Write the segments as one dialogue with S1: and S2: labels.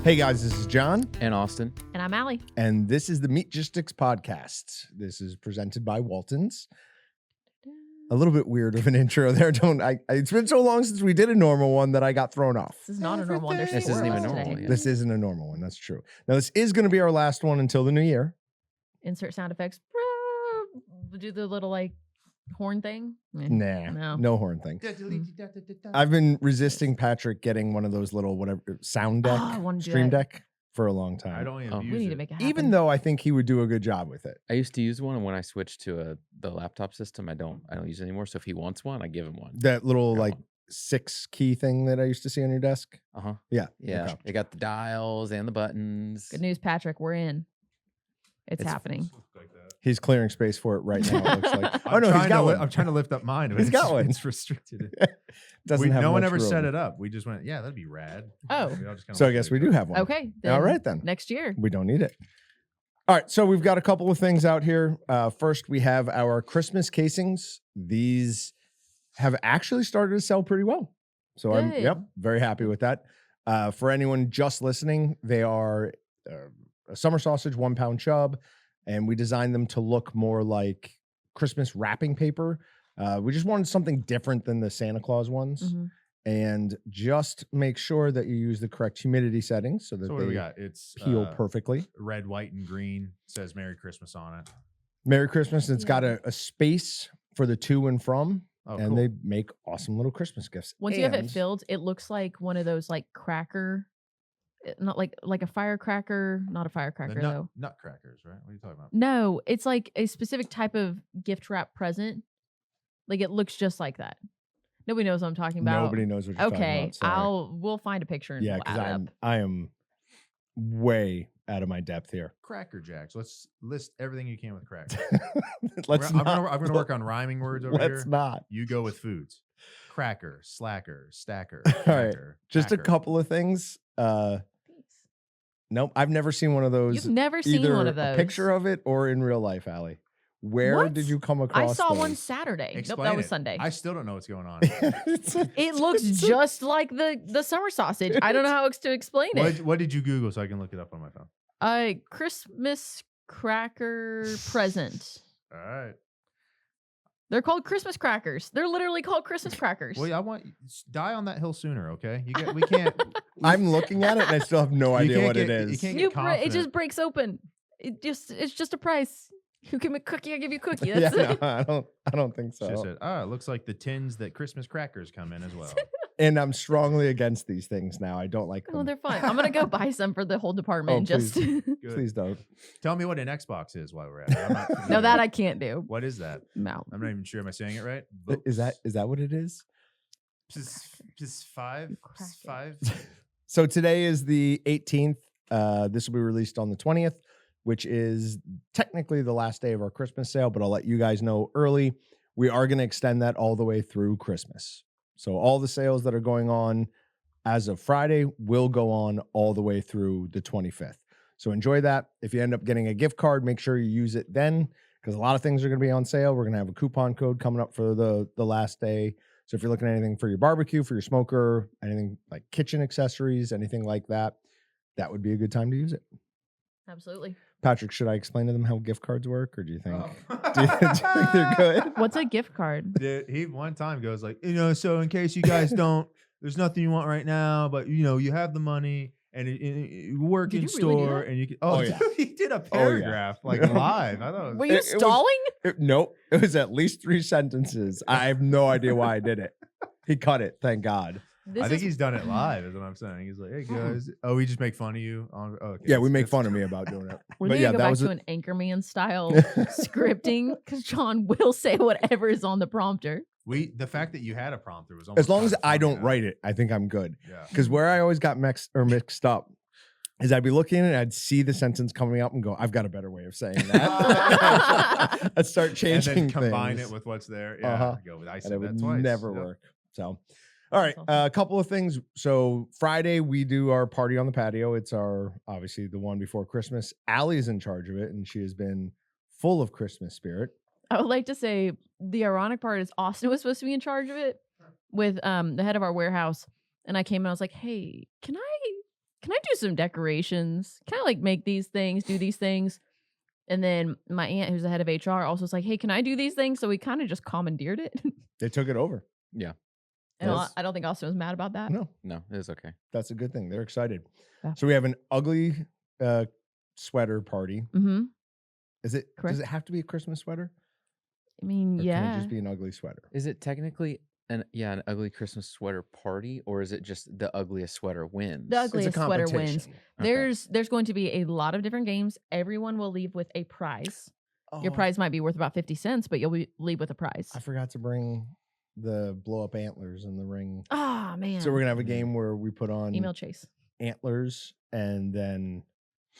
S1: Hey guys, this is John.
S2: And Austin.
S3: And I'm Allie.
S1: And this is the Meatgistics podcast. This is presented by Walton's. A little bit weird of an intro there. It's been so long since we did a normal one that I got thrown off.
S3: This is not a normal one. There's
S2: This
S3: four
S2: isn't
S3: of
S2: even
S3: us
S2: normal.
S3: today.
S2: Yeah.
S1: This isn't a normal one. That's true. Now, this is going to be our last one until the new year.
S3: Insert sound effects. Do the little like horn thing.
S1: Nah, no horn thing.
S3: Mm.
S1: I've been resisting Patrick getting one of those little whatever sound deck,
S3: I wanna do
S1: stream
S3: that.
S1: deck for a long time.
S4: I don't even
S2: Oh.
S3: We
S4: use
S3: need
S4: it.
S3: to make it happen.
S1: Even though I think he would do a good job with it.
S2: I used to use one, and when I switched to the laptop system, I don't use it anymore. So if he wants one, I give him one.
S1: That little
S2: Got
S1: like
S2: one.
S1: 6 key thing that I used to see on your desk.
S2: Uh-huh.
S1: Yeah.
S2: Yeah.
S1: Okay.
S2: It got the dials and the buttons.
S3: good news, Patrick. We're in. It's happening.
S1: He's clearing space for it right now. It looks like. Oh
S4: I'm
S1: no, he's
S4: trying
S1: got
S4: to
S1: one.
S4: I'm trying to lift up mine. But
S1: He's got one.
S4: It's restricted.
S1: Doesn't have
S4: No one
S1: much
S4: ever
S1: room.
S4: set it up. We just went, yeah, that'd be rad.
S3: Oh.
S4: We all just kinda
S1: So I
S4: let
S1: guess
S4: it
S1: we
S4: go.
S1: do have one.
S3: Okay.
S1: All right then.
S3: Next year.
S1: We don't need it. All right, so we've got a couple of things out here. First, we have our Christmas casings. These have actually started to sell pretty well. So I'm
S3: Good.
S1: very happy with that. For anyone just listening, they are a summer sausage 1 pound chub, and we designed them to look more like Christmas wrapping paper. We just wanted something different than the Santa Claus ones.
S3: Mhm.
S1: And just make sure that you use the correct humidity settings so that
S4: So what do we
S1: they
S4: got? It's
S1: peel perfectly.
S4: red, white, and green. Says Merry Christmas on it.
S1: Merry Christmas. It's got
S3: Yeah.
S1: a space for the to and from,
S4: Oh,
S1: and
S4: cool.
S1: they make awesome little Christmas gifts.
S3: Once you have it
S1: And
S3: filled, it looks like one of those like cracker, not like a firecracker, not a
S4: The
S3: firecracker though.
S4: nutcrackers, right? What are you talking about?
S3: No, it's like a specific type of gift wrap present. Like it looks just like that. Nobody knows what I'm talking about.
S1: Nobody knows what you're talking
S3: Okay,
S1: about. Sorry.
S3: we'll find a picture and
S1: Yeah,
S3: we'll
S1: because
S3: add it up.
S1: I am way out of my depth here.
S4: Cracker Jacks. Let's list everything you can with crackers.
S1: Let's
S4: I'm
S1: not.
S4: gonna work on rhyming words over
S1: Let's
S4: here.
S1: not.
S4: You go with foods. Cracker, slacker, stacker.
S1: All right,
S4: cracker,
S1: just a
S4: packer.
S1: couple of things.
S3: Thanks.
S1: Nope, I've never seen one of those.
S3: You've never seen
S1: either
S3: one of
S1: a
S3: those.
S1: picture of it or in real life, Allie. Where
S3: What?
S1: did you come
S3: I
S1: across?
S3: saw one
S1: those?
S3: Saturday. Nope,
S4: Explain
S3: that was
S4: it.
S3: Sunday.
S4: I still don't know what's going on.
S3: It looks just like the summer sausage. I don't know how else to explain it.
S4: What did you Google so I can look it up on my phone?
S3: Christmas cracker present.
S4: All right.
S3: They're called Christmas crackers. They're literally called Christmas crackers.
S4: Well, I want die on that hill sooner, okay? We can't.
S1: I'm looking at it and I still have no
S4: You
S1: idea
S4: can't
S1: what it
S4: get- you
S1: is.
S4: can't
S3: You
S4: get
S3: it
S4: confident.
S3: just breaks open. It's just a price. You give me a cookie, I give you a cookie.
S1: Yeah,
S3: That's it.
S1: no, I don't think
S4: She
S1: so.
S4: said, it looks like the tins that Christmas crackers come in as well.
S1: And I'm strongly against these things now. I don't like them.
S3: Oh, they're fun. I'm gonna go buy some for the whole department. Just
S4: Good.
S1: Please don't.
S4: Tell me what an Xbox is while we're at it. I'm not
S3: no,
S4: familiar.
S3: that I can't do.
S4: What is that?
S3: No.
S4: I'm not even sure. Am I saying it right?
S1: Is that what it is?
S4: Just five?
S3: crack it.
S4: Five?
S1: So today is the 18th. This will be released on the 20th, which is technically the last day of our Christmas sale, but I'll let you guys know early. We are going to extend that all the way through Christmas. So all the sales that are going on as of Friday will go on all the way through the 25th. So enjoy that. If you end up getting a gift card, make sure you use it then, because a lot of things are going to be on sale. We're going to have a coupon code coming up for the last day. So if you're looking at anything for your barbecue, for your smoker, anything like kitchen accessories, anything like that, that would be a good time to use it.
S3: Absolutely.
S1: Patrick, should I explain to them how gift cards work, or do you think
S4: Oh.
S1: do you think they're good?
S3: What's a gift card?
S4: Dude, he one time goes like, so in case you guys don't, there's nothing you want right now, but you have the money and you work
S3: Did
S4: in
S3: you really do
S4: store
S3: that?
S4: and you can.
S1: Oh,
S4: Oh,
S1: yeah.
S4: dude, he did a
S1: yeah.
S4: paragraph like live. I thought it
S3: Were
S4: was,
S3: you
S1: It was-
S3: stalling?
S1: Nope, it was at least 3 sentences. I have no idea why I did it. He cut it, thank God.
S3: This
S4: I think
S3: is-
S4: heing done it live. Is what I'm saying. He's like, hey guys, we just make fun of you. On, okay,
S1: Yeah, we make
S4: that's-
S1: fun of me about doing it.
S3: We're
S1: But
S3: gonna
S1: yeah,
S3: go
S1: that
S3: back
S1: was
S3: to
S1: a-
S3: an Anchorman style scripting because John will say whatever is on the prompter.
S4: The fact that you had a prompter was almost
S1: As long as
S4: kinda
S1: I
S4: funny,
S1: don't
S4: though.
S1: write it, I think I'm good.
S4: Yeah.
S1: Because where I always got mixed up is I'd be looking and I'd see the sentence coming up and go, I've got a better way of saying that. I'd start
S4: And
S1: changing
S4: then combine
S1: things.
S4: it with what's there. Yeah.
S1: Uh-huh.
S4: Go with I
S1: And
S4: said
S1: it
S4: that
S1: would
S4: twice.
S1: never
S4: Yep.
S1: work. So, all right,
S3: That's
S1: a couple of things. So Friday we do our party on the patio. It's our obviously the one before Christmas. Allie's in charge of it, and she has been full of Christmas spirit.
S3: I would like to say the ironic part is Austin was supposed to be in charge of it with the head of our warehouse. And I came and I was like, hey, can I can I do some decorations? Can I like make these things, do these things? And then my aunt, who's the head of HR, also was like, hey, can I do these things? So we kind of just commandeered it.
S1: They took it over.
S2: Yeah.
S3: And
S1: Yes.
S3: I don't think Austin was mad about that.
S1: No,
S2: No, it is okay.
S1: that's a good thing. They're excited.
S3: Yeah.
S1: So we have an ugly sweater party.
S3: Mm-hmm.
S1: Is it?
S3: Correct.
S1: Does it have to be a Christmas sweater?
S3: I mean,
S1: Or
S3: yeah.
S1: Can it just be an ugly sweater?
S2: Is it technically an ugly Christmas sweater party, or is it just the ugliest sweater wins?
S3: The ugliest
S1: It's a
S3: sweater wins.
S1: competition.
S2: Okay.
S3: There's going to be a lot of different games. Everyone will leave with a prize. Your
S1: Oh,
S3: prize might be worth about 50 cents, but you'll leave with a prize.
S1: I forgot to bring the blow up antlers in the ring.
S3: Ah, man.
S1: So we're gonna have a game where we put on
S3: Email Chase.
S1: antlers and then.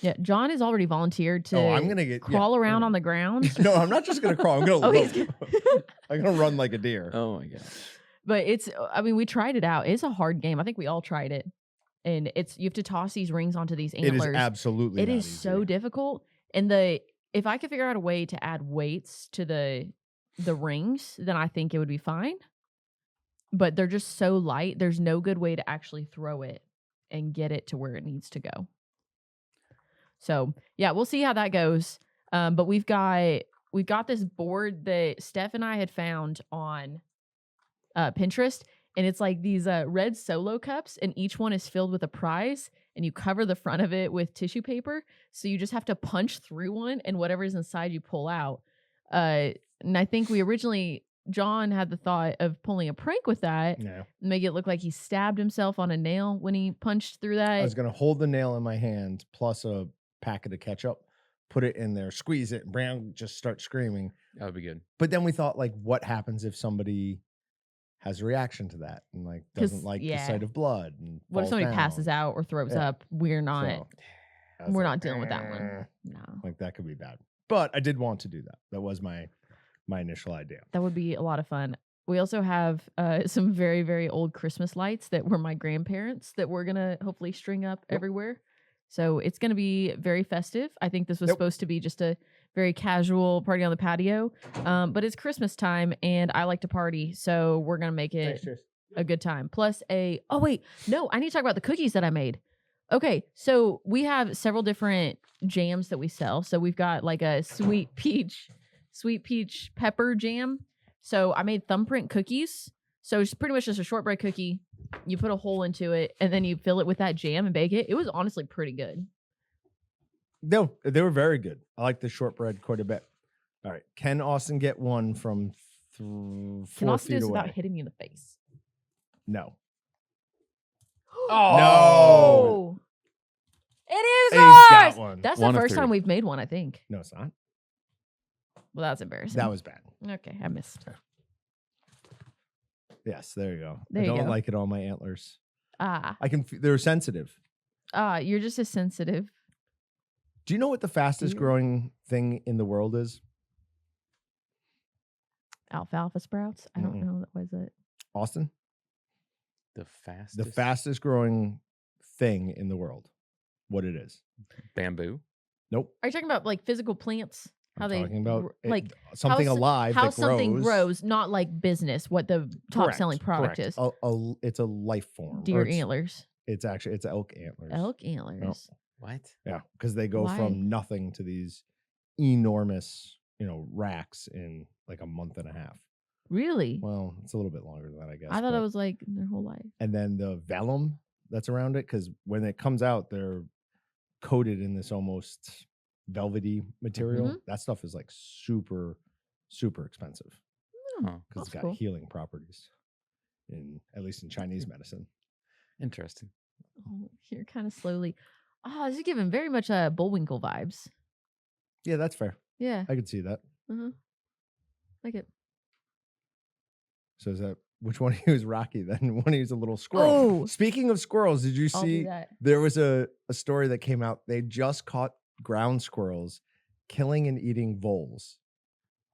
S3: Yeah, John has already volunteered to
S1: I'm gonna get
S3: crawl around on the ground.
S1: No, I'm not just gonna crawl. I'm gonna.
S3: Oh, he's
S1: rope. I'm gonna run like a deer.
S2: Oh my gosh.
S3: But we tried it out. It's a hard game. I think we all tried it. And you have to toss these rings onto these
S1: It
S3: antlers.
S1: is absolutely.
S3: It
S1: not
S3: is so
S1: easy.
S3: difficult. And if I could figure out a way to add weights to the rings, then I think it would be fine. But they're just so light. There's no good way to actually throw it and get it to where it needs to go. So yeah, we'll see how that goes. But we've got this board that Steph and I had found on Pinterest, and it's like these red Solo cups, and each one is filled with a prize, and you cover the front of it with tissue paper. So you just have to punch through one, and whatever's inside you pull out. And I think John had the thought of pulling a prank with that,
S1: Yeah.
S3: make it look like he stabbed himself on a nail when he punched through that.
S1: I was gonna hold the nail in my hand plus a packet of ketchup, put it in there, squeeze it, and Brown just start screaming.
S2: That would be good.
S1: But then we thought, like, what happens if somebody has a reaction to that and like
S3: 'Cause,
S1: doesn't like
S3: yeah.
S1: the sight of blood? And
S3: What if
S1: falls
S3: somebody passes
S1: down?
S3: out or throws
S1: Yeah.
S3: up? We're not.
S1: So, I was
S3: We're
S1: like,
S3: not dealing with that one.
S1: "Eh."
S3: No,
S1: Like that could be bad. But I did want to do that. That was my initial idea.
S3: that would be a lot of fun. We also have some very, very old Christmas lights that were my grandparents that we're gonna hopefully string up
S1: Yep.
S3: everywhere. So it's gonna be very festive. I think this was
S1: Yep.
S3: supposed to be just a very casual party on the patio, but it's Christmas time and I like to party, so we're gonna make it a good time. Plus I need to talk about the cookies that I made. Okay, so we have several different jams that we sell. So we've got like a sweet peach pepper jam. So I made thumbprint cookies. So it's pretty much just a shortbread cookie. You put a hole into it and then you fill it with that jam and bake it. It was honestly pretty good.
S1: No, they were very good. I like the shortbread quite a bit. All right. Can Austin get one from
S3: Can
S1: 4
S3: also do
S1: feet
S3: this
S1: away?
S3: without hitting me in the face.
S1: No.
S3: Oh, it is
S1: He's
S3: ours.
S1: got one.
S3: That's
S2: One
S3: the
S2: of
S3: first time
S2: three.
S3: we've made one, I think.
S1: No, it's not.
S3: Well, that's embarrassing.
S1: That was bad.
S3: Okay, I missed.
S1: Yes, there you go.
S3: There
S1: I
S3: you
S1: don't
S3: go.
S1: like it on my antlers.
S3: Ah,
S1: I can. They're sensitive.
S3: you're just as sensitive.
S1: Do you know what the fastest
S3: you?
S1: growing thing in the world is?
S3: Alfalfa sprouts. I don't
S1: Mm-mm.
S3: know. What is it?
S1: Austin?
S2: The fastest.
S1: The fastest growing thing in the world. What it is?
S2: Bamboo.
S1: Nope.
S3: Are you talking about like physical plants? How
S1: I'm
S3: they
S1: talking about
S3: gr-
S1: it-
S3: like
S1: something
S3: how s-
S1: alive
S3: how
S1: that
S3: something
S1: grows.
S3: grows, not like business. What the top
S1: Correct,
S3: selling product
S1: correct.
S3: is?
S1: It's a life form. or
S3: Deer
S1: it's,
S3: antlers.
S1: It's actually elk antlers.
S3: Elk antlers.
S2: What?
S1: Yeah, because they go
S3: Why?
S1: from nothing to these enormous, racks in like a month and a half.
S3: Really?
S1: Well, it's a little bit longer than that, I guess.
S3: I thought
S1: but-
S3: it was like their whole life.
S1: And then the vellum that's around it, because when it comes out, they're coated in this almost velvety material.
S3: Mhm.
S1: That stuff is like super, super expensive
S2: Huh.
S1: because it's
S3: That's
S1: got
S3: cool.
S1: healing properties, at least in Chinese medicine.
S2: Interesting.
S3: Oh, here, kind of slowly. Oh, this is giving very much Bullwinkle vibes.
S1: Yeah, that's fair.
S3: Yeah.
S1: I could see that.
S3: Like it.
S1: So is that which one of you is Rocky then? One of you is a little squirrel.
S3: Oh.
S1: Speaking of squirrels, did you
S3: I'll do
S1: see
S3: that.
S1: there was a story that came out? They just caught ground squirrels killing and eating voles.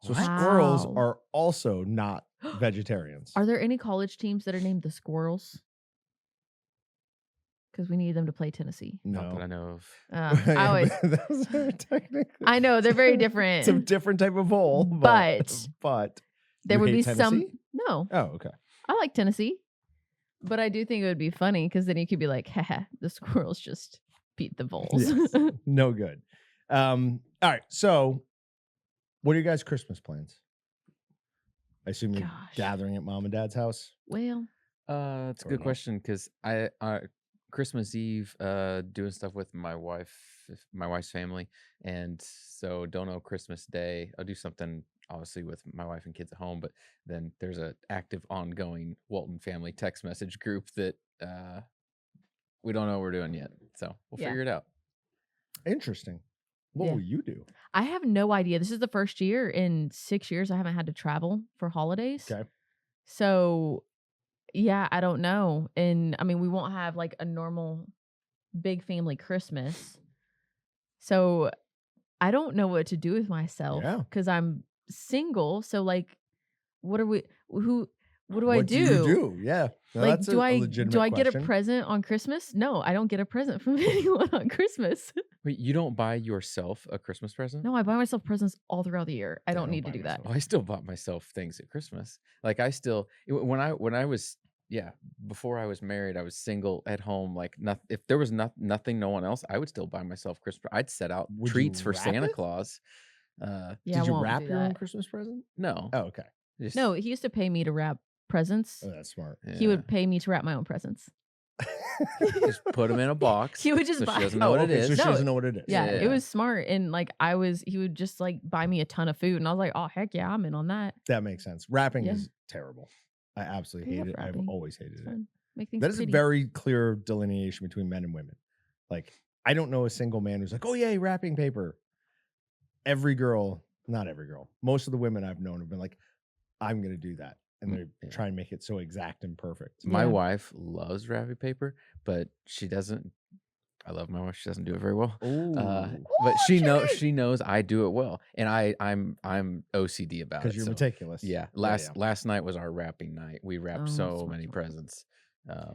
S1: So
S2: What?
S1: squirrels
S3: Wow.
S1: are also not vegetarians.
S3: Are there any college teams that are named the Squirrels? Because we need them to play Tennessee.
S2: Not that I
S1: No.
S2: know of.
S3: I always,
S1: Those are technically
S3: I know they're very different.
S1: it's a different type of vole,
S3: But
S1: but
S3: there
S1: you
S3: would
S1: hate
S3: be
S1: Tennessee?
S3: some. No,
S1: Oh, okay.
S3: I like Tennessee. But I do think it would be funny because then you could be like, haha, the squirrels just beat the voles.
S1: Yes. No good. All right. So, what are your guys' Christmas plans? I assume you're
S3: Gosh.
S1: gathering at mom and dad's house.
S3: Well,
S2: It's a
S1: Or
S2: good
S1: no?
S2: question because I Christmas Eve doing stuff with my wife's family, and so don't know Christmas Day. I'll do something obviously with my wife and kids at home, but then there's a active ongoing Walton family text message group that we don't know what we're doing yet, so we'll
S3: Yeah.
S2: figure it out.
S1: Interesting. What
S3: Yeah.
S1: will you do?
S3: I have no idea. This is the first year in 6 years I haven't had to travel for holidays.
S1: Okay.
S3: So, yeah, I don't know. And I mean, we won't have like a normal big family Christmas. So, I don't know what to do with myself
S1: Yeah.
S3: because I'm single. So, like, what do I
S1: What
S3: do?
S1: you do? Yeah. No,
S3: Like,
S1: that's
S3: do
S1: a
S3: I
S1: legitimate
S3: get a
S1: question.
S3: present on Christmas? No, I don't get a present from anyone on Christmas.
S2: Wait, you don't buy yourself a Christmas present?
S3: No, I buy myself presents all throughout the year. I
S1: Yeah, I
S3: don't
S1: don't
S3: need to
S1: buy
S3: do that.
S1: myself.
S2: Oh, I still bought myself things at Christmas. Like I still when I was before I was married, I was single at home. Like if there was nothing, no one else, I would still buy myself Christmas. I'd set out
S1: Would you
S2: treats for
S1: wrap
S2: Santa
S1: it?
S2: Claus.
S3: Yeah,
S1: Did
S3: I
S1: you
S3: won't
S1: wrap
S3: do
S1: your own
S3: that.
S1: Christmas present?
S2: No,
S1: Oh, okay.
S2: just,
S3: No, he used to pay me to wrap presents.
S1: Oh, that's smart.
S3: He would pay me to wrap my own presents.
S2: just put them in a box.
S3: He would just
S2: so
S3: buy.
S2: she doesn't know what it
S1: okay,
S2: is.
S1: so she
S3: No,
S1: doesn't know what it is.
S3: Yeah,
S2: Yeah.
S3: it was smart. And like he would just like buy me a ton of food. And I was like, oh, heck yeah, I'm in on that.
S1: That makes sense. Wrapping
S3: Yeah.
S1: is terrible. I absolutely
S3: I
S1: hate
S3: love
S1: it. I've
S3: wrapping.
S1: always hated
S3: It's
S1: it.
S3: fun. Make things
S1: That is
S3: pretty.
S1: a very clear delineation between men and women. Like, I don't know a single man who's like, oh, yay, wrapping paper. Every girl, not every girl, most of the women I've known have been like, I'm going to do that. And they
S2: Yeah.
S1: try and make it so exact and perfect.
S2: My
S3: Yeah.
S2: wife loves wrapping paper, but she doesn't. I love my wife. She doesn't do it very well. But she knows I do it well, and I'm OCD about it.
S1: Because you're
S2: so,
S1: meticulous.
S2: Yeah. Last night was our wrapping night. We wrapped
S3: Oh,
S2: so
S3: smart,
S2: many
S3: smart.
S2: presents.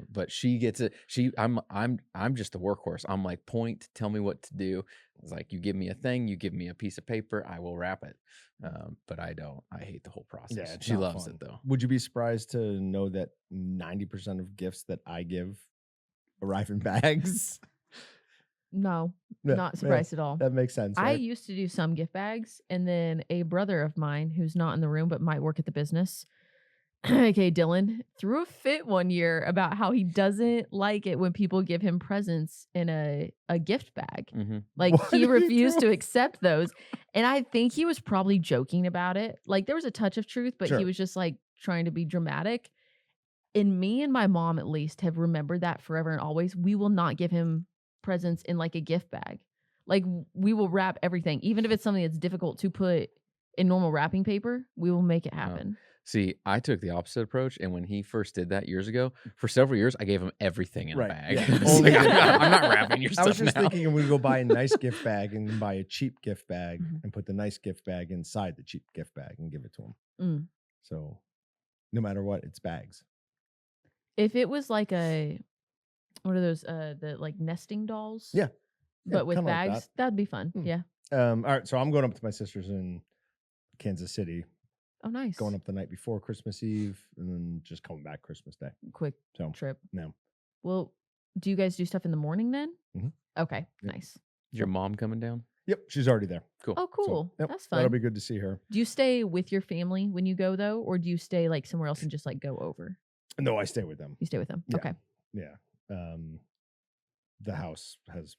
S2: But she gets it. I'm just a workhorse. I'm like, point, tell me what to do. It's like you give me a thing, you give me a piece of paper, I will wrap it. But I don't. I hate the whole process.
S1: Yeah, it's
S2: she
S1: not
S2: loves
S1: fun.
S2: it though.
S1: Would you be surprised to know that 90% of gifts that I give arrive in bags?
S3: No,
S1: Yeah,
S3: not surprised at all.
S1: That makes sense.
S3: I
S1: Right?
S3: used to do some gift bags, and then a brother of mine who's not in the room but might work at the business, aka Dylan, threw a fit one year about how he doesn't like it when people give him presents in a gift bag.
S2: Mm-hmm.
S3: Like
S1: What
S3: he
S1: did he
S3: refused
S1: do?
S3: to accept those. And I think he was probably joking about it. Like there was a touch of truth, but
S1: Sure.
S3: he was just like trying to be dramatic. And me and my mom at least have remembered that forever and always. We will not give him presents in like a gift bag. Like we will wrap everything, even if it's something that's difficult to put in normal wrapping paper, we will make it happen.
S2: See, I took the opposite approach, and when he first did that years ago, for several years, I gave him everything in
S1: Right,
S2: a bag.
S1: yeah.
S2: It's
S1: Only
S2: like,
S1: gift bag.
S2: I'm not wrapping your
S1: I
S2: stuff
S1: was just
S2: now.
S1: thinking I'm going to go buy a nice gift bag and buy a cheap gift bag
S3: Mhm.
S1: and put the nice gift bag inside the cheap gift bag and give it to him.
S3: Mm.
S1: So no matter what, it's bags.
S3: If it was like what are those, the like nesting dolls?
S1: Yeah.
S3: But with
S1: kinda like
S3: bags, that'd be fun.
S1: Hmm.
S3: Yeah.
S1: All right. So I'm going up to my sister's in Kansas City,
S3: Oh, nice.
S1: going up the night before Christmas Eve and then just coming back Christmas Day.
S3: Quick
S1: So
S3: trip.
S1: no.
S3: Well, do you guys do stuff in the morning then?
S1: Mhm.
S3: Okay,
S1: Yep.
S3: nice.
S2: Is your mom coming down?
S1: Yep. She's already there.
S2: Cool.
S3: Oh,
S1: So,
S3: cool.
S1: yep,
S3: That's
S1: That'll
S3: fun.
S1: be good to see her.
S3: Do you stay with your family when you go though, or do you stay like somewhere else and just like go over?
S1: No, I stay with them.
S3: You stay with them.
S1: Yeah.
S3: Okay.
S1: Yeah. The house has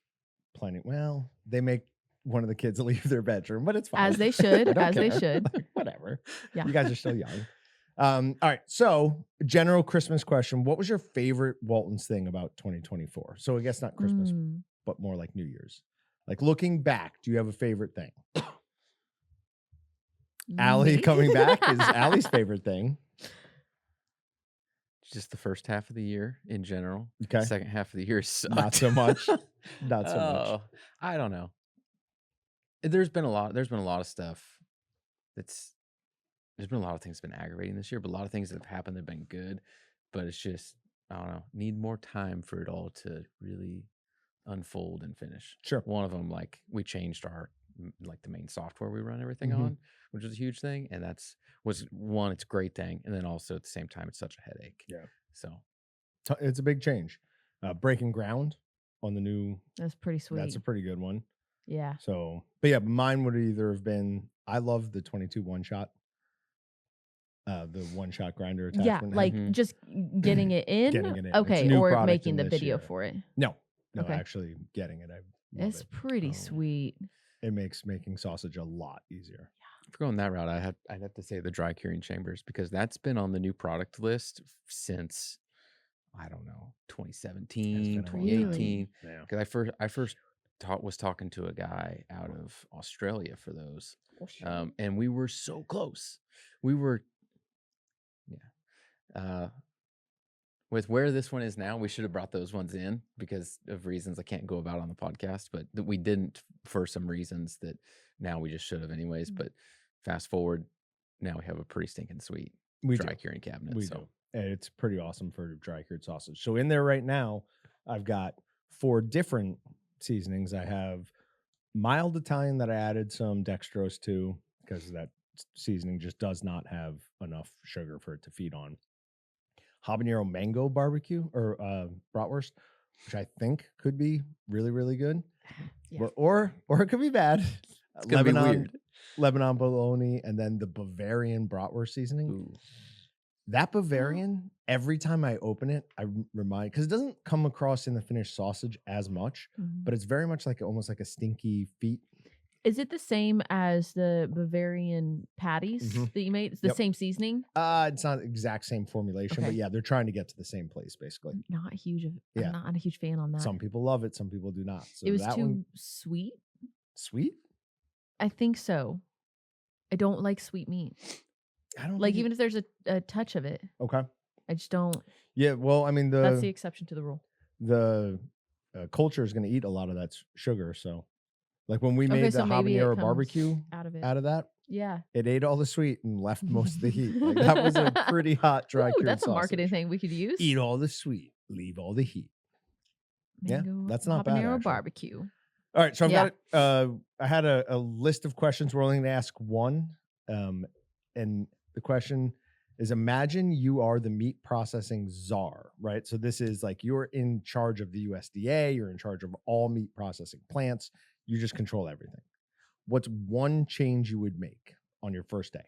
S1: plenty. Well, they make one of the kids leave their bedroom, but it's fine.
S3: As they should.
S1: I don't
S3: As they
S1: care.
S3: should.
S1: Like, whatever.
S3: Yeah.
S1: You guys are still young. All right. So, general Christmas question. What was your favorite Walton's thing about 2024? So, I guess not Christmas,
S3: Mm.
S1: but more like New Year's. Like looking back, do you have a favorite thing? Allie
S3: Me?
S1: coming back is Allie's favorite thing.
S2: Just the first half of the year in general.
S1: Okay.
S2: Second half of the year sucked.
S1: Not so much. Not so much.
S2: Oh, I don't know. There's been a lot of stuff there's been a lot of things that have been aggravating this year, but a lot of things that have happened that have been good. But it's just, I don't know, need more time for it all to really unfold and finish.
S1: Sure.
S2: One of them, like we changed our like the main software we run everything
S1: Mhm.
S2: on, which was a huge thing. And was one, it's a great thing. And then also at the same time, it's such a headache.
S1: Yeah.
S2: So
S1: It's a big change. Breaking ground on the new.
S3: That's pretty sweet.
S1: That's a pretty good one.
S3: Yeah.
S1: So, but yeah, mine would either have been. I love the 22 one shot. The one shot grinder
S3: Yeah,
S1: attachment.
S3: like
S2: Mhm.
S3: just getting it in.
S1: Getting it in. It's a
S3: Okay,
S1: new
S3: or
S1: product
S3: making
S1: in
S3: the
S1: this
S3: video
S1: year.
S3: for it.
S1: No,
S3: Okay.
S1: actually getting it. I love
S3: It's
S1: it.
S3: pretty sweet.
S1: It makes making sausage a lot easier.
S2: If we're going that route, I'd have to say the dry curing chambers, because that's been on the new product list since, I don't know, 2017,
S1: It's been a long
S2: 2018.
S1: Yeah.
S2: Because I first was talking to a guy out of Australia for those, and we were so close. We were, with where this one is now, we should have brought those ones in because of reasons I can't go about on the podcast, but we didn't for some reasons that now we just should have anyways. But fast forward, now we have a pretty stinking sweet dry curing cabinet.
S1: We do. And it's pretty awesome for dry cured sausage. So in there right now, I've got 4 different seasonings. I have mild Italian that I added some dextrose to because that seasoning just does not have enough sugar for it to feed on. Habanero mango barbecue or bratwurst, which I think could be really, really good.
S3: Yeah.
S1: But, or it could be bad.
S2: It's gonna be weird.
S1: Lebanon bologna, and then the Bavarian bratwurst seasoning.
S2: Ooh.
S1: That Bavarian, every time I open it, I remind, because it doesn't come across in the finished sausage as much, but it's very much like almost like a stinky feet.
S3: Is it the same as the Bavarian patties that you made? It's the
S1: Yep.
S3: same seasoning?
S1: It's not the exact same formulation, but
S3: Okay.
S1: yeah, they're trying to get to the same place basically.
S3: Not a huge.
S1: Yeah.
S3: I'm not a huge fan on that.
S1: Some people love it, some people do not. So
S3: it was
S1: that
S3: too
S1: one,
S3: sweet.
S1: sweet.
S3: I think so. I don't like sweet meat.
S1: I don't
S3: Like
S1: think
S3: even if there's a touch of it,
S1: okay.
S3: I just don't.
S1: Yeah, well, I mean
S3: That's the exception to the rule.
S1: the culture is going to eat a lot of that sugar. So, like when we
S3: Okay,
S1: made
S3: so
S1: the
S3: maybe it
S1: habanero
S3: comes
S1: barbecue
S3: out of it.
S1: out of that,
S3: Yeah.
S1: it ate all the sweet and left most of the heat. Like that was a pretty hot dry
S3: Ooh,
S1: cured
S3: that's a marketing
S1: sausage.
S3: thing we could use.
S1: Eat all the sweet, leave all the heat. Yeah,
S3: Mango
S1: that's not bad,
S3: habanero
S1: actually.
S3: barbecue.
S1: All right, so I've
S3: Yeah.
S1: got I had a list of questions. We're only going to ask one, and the question is: imagine you are the meat processing czar, right? So this is like you're in charge of the USDA. You're in charge of all meat processing plants. You just control everything. What's one change you would make on your first day?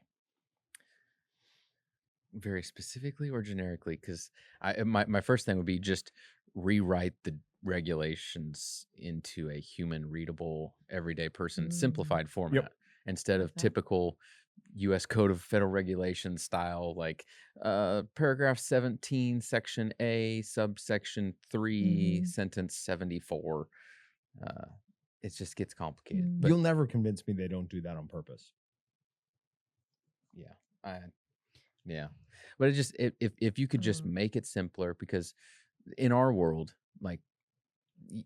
S2: Very specifically or generically? Because my first thing would be just rewrite the regulations into a human readable, everyday person simplified format instead of
S3: Okay.
S2: typical U.S. Code of Federal Regulations style, like paragraph 17, section A, subsection 3, sentence 74. It just gets complicated. But
S1: You'll never convince me they don't do that on purpose.
S2: yeah, but it just if you could just make it simpler, because in our world, like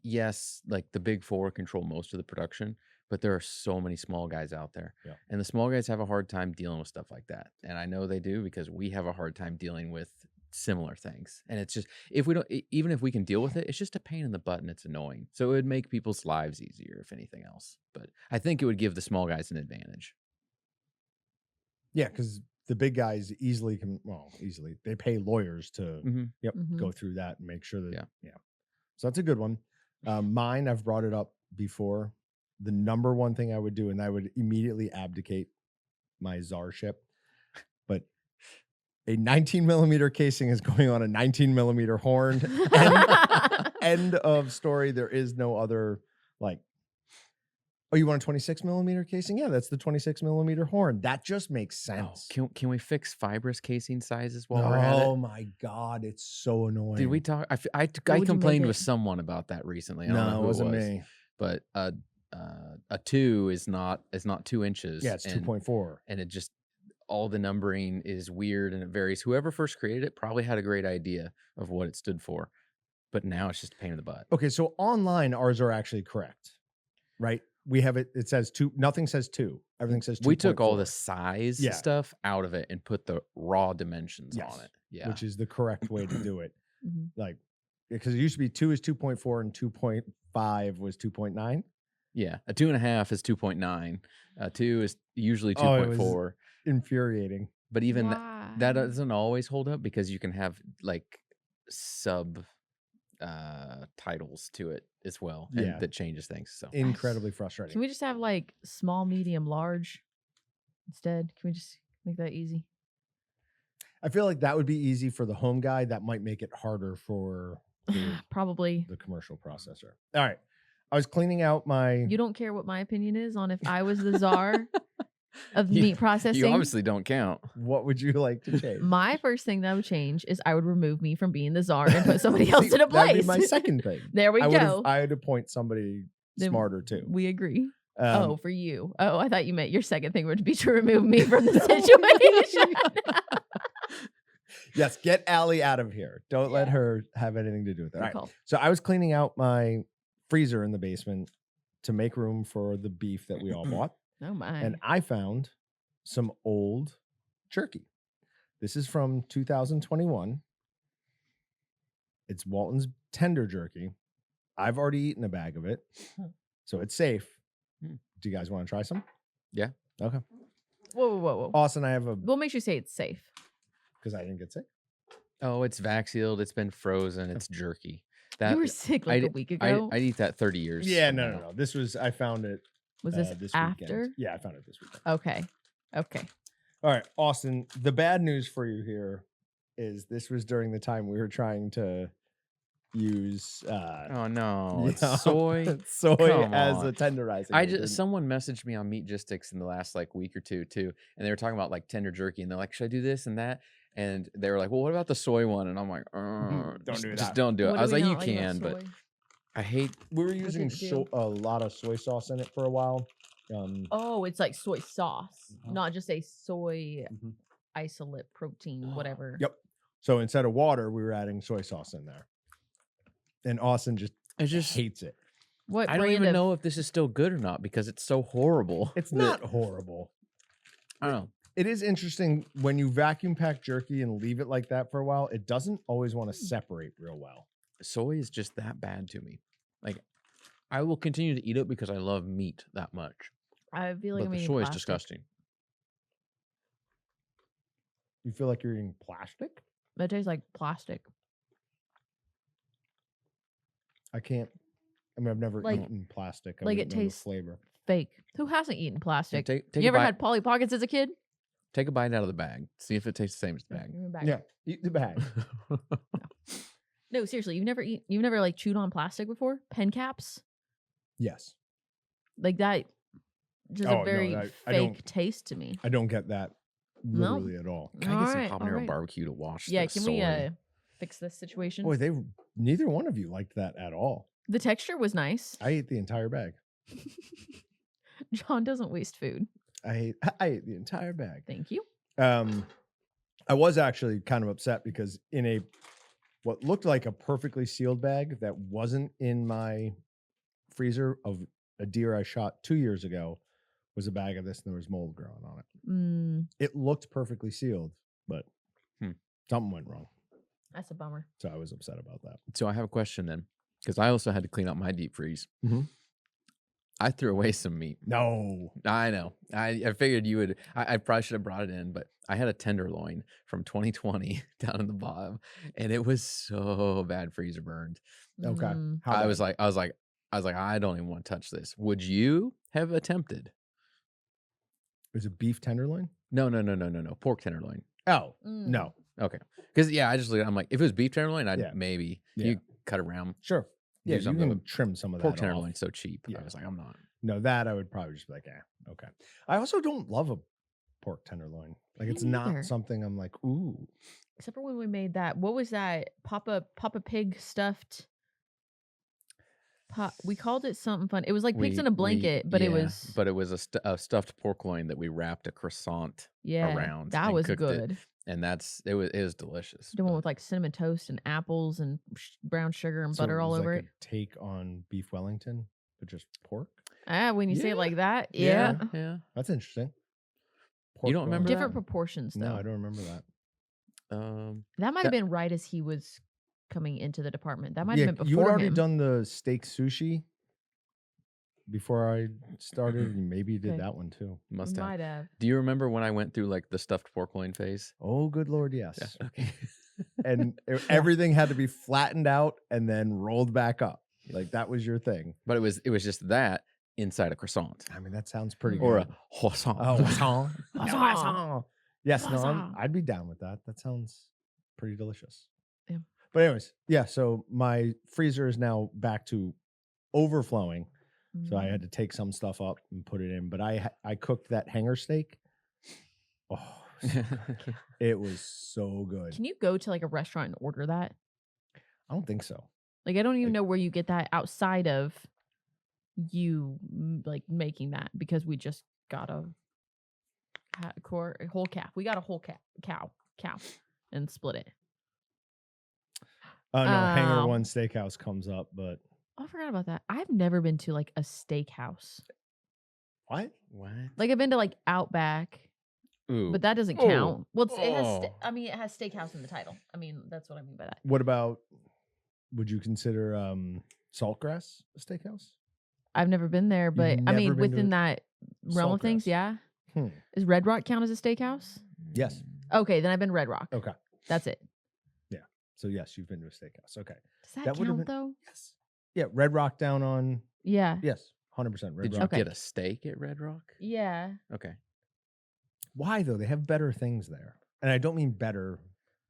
S2: yes, like the big 4 control most of the production, but there are so many small guys out there, and the small guys have a hard time dealing with stuff like that, and I know they do because we have a hard time dealing with similar things. And it's just, if we don't, even if we can deal with it, it's just a pain in the butt and it's annoying. So it would make people's lives easier, if anything else. But I think it would give the small guys an advantage.
S1: Yeah, because the big guys easily they pay lawyers to go through that and make sure that so that's a good one. Mine, I've brought it up before. The number one thing I would do, and I would immediately abdicate my czarship, but a 19 millimeter casing is going on a 19 millimeter horn. End of story. There is no other, like, oh, you want a 26 millimeter casing? Yeah, that's the 26 millimeter horn. That just makes sense.
S2: Can we fix fibrous casing sizes while we're at it?
S1: Oh my God, it's so annoying.
S2: Did we talk? I complained with someone about that recently. I don't know who
S1: it wasn't
S2: was,
S1: me.
S2: But a 2 is not 2 inches.
S1: Yeah, it's 2.4.
S2: And it just, all the numbering is weird and it varies. Whoever first created it probably had a great idea of what it stood for, but now it's just a pain in the butt.
S1: Okay, so online ours are actually correct, right? We have it. It says 2. Nothing says 2. Everything says 2.
S2: We took all the size
S1: Yeah.
S2: stuff out of it and put the raw dimensions on it. Yeah,
S1: which is the correct way to do it. Like, because it used to be 2 is 2.4 and 2.5 was 2.9.
S2: Yeah, a 2.5 is 2.9. 2 is usually 2.4.
S1: Infuriating.
S2: But even that doesn't always hold up, because you can have like sub titles to it as well, and
S1: Yeah.
S2: that changes things. So
S1: Incredibly frustrating.
S3: Can we just have like small, medium, large instead? Can we just make that easy?
S1: I feel like that would be easy for the home guy. That might make it harder for
S3: Probably.
S1: the commercial processor. All right. I was cleaning out my.
S3: You don't care what my opinion is on if I was the czar of
S2: You-
S3: meat processing.
S2: you obviously don't count.
S1: What would you like to change?
S3: My first thing that would change is I would remove me from being the czar and put somebody else
S1: See,
S3: in a place.
S1: That'd be my second thing.
S3: There we go.
S1: I would appoint somebody
S3: Then
S1: smarter too.
S3: We agree.
S1: Um,
S3: Oh, for you. Oh, I thought you meant your second thing would be to remove me from the situation.
S1: Yes, get Allie out of here. Don't let
S3: Yeah.
S1: her have anything to do with it.
S3: Good
S1: All right.
S3: call.
S1: So I was cleaning out my freezer in the basement to make room for the beef that we all bought.
S3: Oh my.
S1: And I found some old jerky. This is from 2021. It's Walton's tender jerky. I've already eaten a bag of it, so it's safe.
S2: Hmm.
S1: Do you guys want to try some?
S2: Yeah.
S1: Okay.
S3: Whoa.
S1: Austin, I have a
S3: What makes you say it's safe?
S1: because I didn't get sick.
S2: Oh, it's vac sealed. It's been frozen. It's jerky. That
S3: You were sick like
S2: I-
S3: a week ago.
S2: I'd eat that 30 years.
S1: Yeah,
S2: from
S1: no.
S2: now.
S1: This was I found it.
S3: Was this
S1: this
S3: after?
S1: weekend. Yeah, I found it this weekend.
S3: Okay.
S1: All right, Austin. The bad news for you here is this was during the time we were trying to use
S2: Oh no,
S1: yeah,
S2: it's soy.
S1: soy
S2: Come
S1: as
S2: on.
S1: a tenderizing.
S2: I
S1: agent.
S2: just someone messaged me on Meatgistics in the last like week or two too, and they were talking about like tender jerky, and they're like, "Should I do this and that?" And they were like, "Well, what about the soy one?" And I'm like,
S1: Don't
S2: just,
S1: do
S2: just
S1: that."
S2: don't do it."
S3: What
S2: I
S3: do
S2: was
S3: we
S2: like, "You
S3: not about
S2: can," but
S3: soy?
S2: I hate.
S1: we were using
S3: it do?
S1: a lot of soy sauce in it for a while.
S3: Oh, it's like soy sauce,
S1: Uh-huh.
S3: not just a soy
S1: Mhm.
S3: isolate protein, whatever.
S1: Yep. So instead of water, we were adding soy sauce in there, and Austin just
S2: I just
S1: hates it.
S3: What
S2: I don't
S3: brand
S2: even
S3: of-
S2: know if this is still good or not because it's so horrible.
S1: It's
S2: that-
S1: not horrible.
S2: I don't know.
S1: It is interesting when you vacuum pack jerky and leave it like that for a while. It doesn't always want to separate real well.
S2: Soy is just that bad to me. Like, I will continue to eat it because I love meat that much.
S3: I feel like
S2: But
S3: I'm
S2: the
S3: eating
S2: soy is
S3: plastic.
S2: disgusting.
S1: You feel like you're eating plastic?
S3: It tastes like plastic.
S1: I can't. I mean, I've never
S3: Like-
S1: eaten plastic. I
S3: like it
S1: wouldn't know the
S3: tastes-
S1: flavor.
S3: Fake. Who hasn't eaten plastic?
S2: Take
S3: You
S2: a
S3: ever
S2: bite,
S3: had Polly Pockets as a kid?
S2: take a bite out of the bag. See if it tastes the same as the bag.
S3: Give me back.
S1: Yeah, eat the bag.
S3: No, seriously, you've never like chewed on plastic before? Pen caps?
S1: Yes,
S3: Like that just
S1: Oh,
S3: a
S1: no,
S3: very
S1: I don't-
S3: fake taste to me.
S1: I don't get that
S3: No.
S1: literally at all.
S2: Can I get some
S3: Alright,
S2: habanero
S3: alright.
S2: barbecue to wash?
S3: Yeah,
S2: the
S3: can
S2: soy?
S3: we fix this situation?
S1: Boy, neither one of you liked that at all.
S3: The texture was nice.
S1: I ate the entire bag.
S3: John doesn't waste food.
S1: I ate the entire bag.
S3: Thank you.
S1: I was actually kind of upset because in a what looked like a perfectly sealed bag that wasn't in my freezer of a deer I shot 2 years ago was a bag of this, and there was mold growing on it.
S3: Mm,
S1: It looked perfectly sealed, but
S2: Hmm.
S1: something went wrong.
S3: that's a bummer.
S1: So I was upset about that.
S2: So I have a question then, because I also had to clean out my deep freeze.
S1: Mhm.
S2: I threw away some meat.
S1: No.
S2: I know. I figured you would. I probably should have brought it in, but I had a tenderloin from 2020 down in the bottom, and it was so bad freezer burned.
S1: Okay.
S3: Mm,
S1: How
S2: I
S1: bad?
S2: was like, I don't even want to touch this. Would you have attempted?
S1: Was it beef tenderloin?
S2: No. Pork tenderloin.
S1: Oh,
S3: mm.
S1: no.
S2: Okay. Because I just I'm like, if it was beef tenderloin, I'd
S1: Yeah.
S2: maybe
S1: Yeah.
S2: you cut around.
S1: Sure. Yeah, you
S2: something,
S1: can
S2: but
S1: trim some of
S2: pork
S1: that off.
S2: tenderloin's so cheap.
S1: Yeah.
S2: I was like, I'm not.
S1: No, that I would probably just be like, okay. I also don't love a pork tenderloin. Like
S3: Me
S1: it's
S3: neither.
S1: not something I'm like, ooh.
S3: Except for when we made that. What was that? Papa Pig stuffed. We called it something fun. It was like pigs in a blanket, but it was
S2: But it was a stuffed pork loin that we wrapped a croissant
S3: yeah,
S2: around.
S3: that
S2: and
S3: was
S2: cooked it,
S3: good.
S2: and it was delicious.
S3: The one
S2: but-
S3: with like cinnamon toast and apples and brown sugar and
S1: So
S3: butter all
S1: was
S3: over
S1: like
S3: it.
S1: a take on beef Wellington, but just pork.
S3: When you say
S2: Yeah.
S3: it like that,
S1: Yeah.
S3: yeah.
S2: Yeah.
S1: That's interesting.
S2: You don't remember
S3: Different
S2: that?
S3: proportions though.
S1: No, I don't remember that.
S3: That might have
S2: That-
S3: been right as he was coming into the department. That might
S1: Yeah,
S3: have been
S1: you had
S3: before
S1: already
S3: him.
S1: done the steak sushi before I started, and maybe you did
S3: Okay.
S1: that one too.
S2: Must have.
S3: Might have.
S2: Do you remember when I went through like the stuffed pork loin phase?
S1: Oh, good lord, yes.
S2: Yeah. Okay.
S1: and everything had to be flattened out and then rolled back up. Like that was your thing.
S2: But it was just that inside a croissant
S1: I mean, that sounds pretty
S2: or
S1: good.
S2: a croissant.
S1: Oh, croissant.
S3: Croissant.
S1: Yes, no,
S3: Croissant.
S1: I'd be down with that. That sounds pretty delicious.
S3: Yeah.
S1: But anyways, yeah. So my freezer is now back to overflowing. So I had to take some stuff up and put it in. But I cooked that hanger steak. Oh, it was so good.
S3: Can you go to like a restaurant and order that?
S1: I don't think so.
S3: Like I don't even
S1: Like-
S3: know where you get that outside of you like making that, because we just got a whole calf. We got a whole cow and split it.
S1: Oh no, Hanger
S3: Oh.
S1: One Steakhouse comes up, but
S3: Oh, I forgot about that. I've never been to like a steakhouse.
S1: what?
S2: What?
S3: Like I've been to like Outback,
S2: Ooh.
S3: but that doesn't
S2: Oh.
S3: count. Well, it has.
S2: Oh.
S3: I mean, it has steakhouse in the title. I mean, that's what I mean by that.
S1: What about? Would you consider Saltgrass a steakhouse?
S3: I've never been there, but I
S1: never
S3: mean,
S1: been to
S3: within that realm of things,
S1: Saltgrass?
S3: yeah.
S1: Hmm.
S3: Is Red Rock count as a steakhouse?
S1: Yes.
S3: Okay, then I've been Red Rock.
S1: Okay.
S3: That's it.
S1: So yes, you've been to a steakhouse. Okay.
S3: Does that,
S1: That would've
S3: count
S1: been-
S3: though?
S1: Yes. Yeah, Red Rock down on.
S3: Yeah.
S1: Yes, 100% Red
S2: Did you
S1: Rock.
S3: Okay.
S2: get a steak at Red Rock?
S3: Yeah.
S2: Okay.
S1: Why though? They have better things there, and I don't mean better.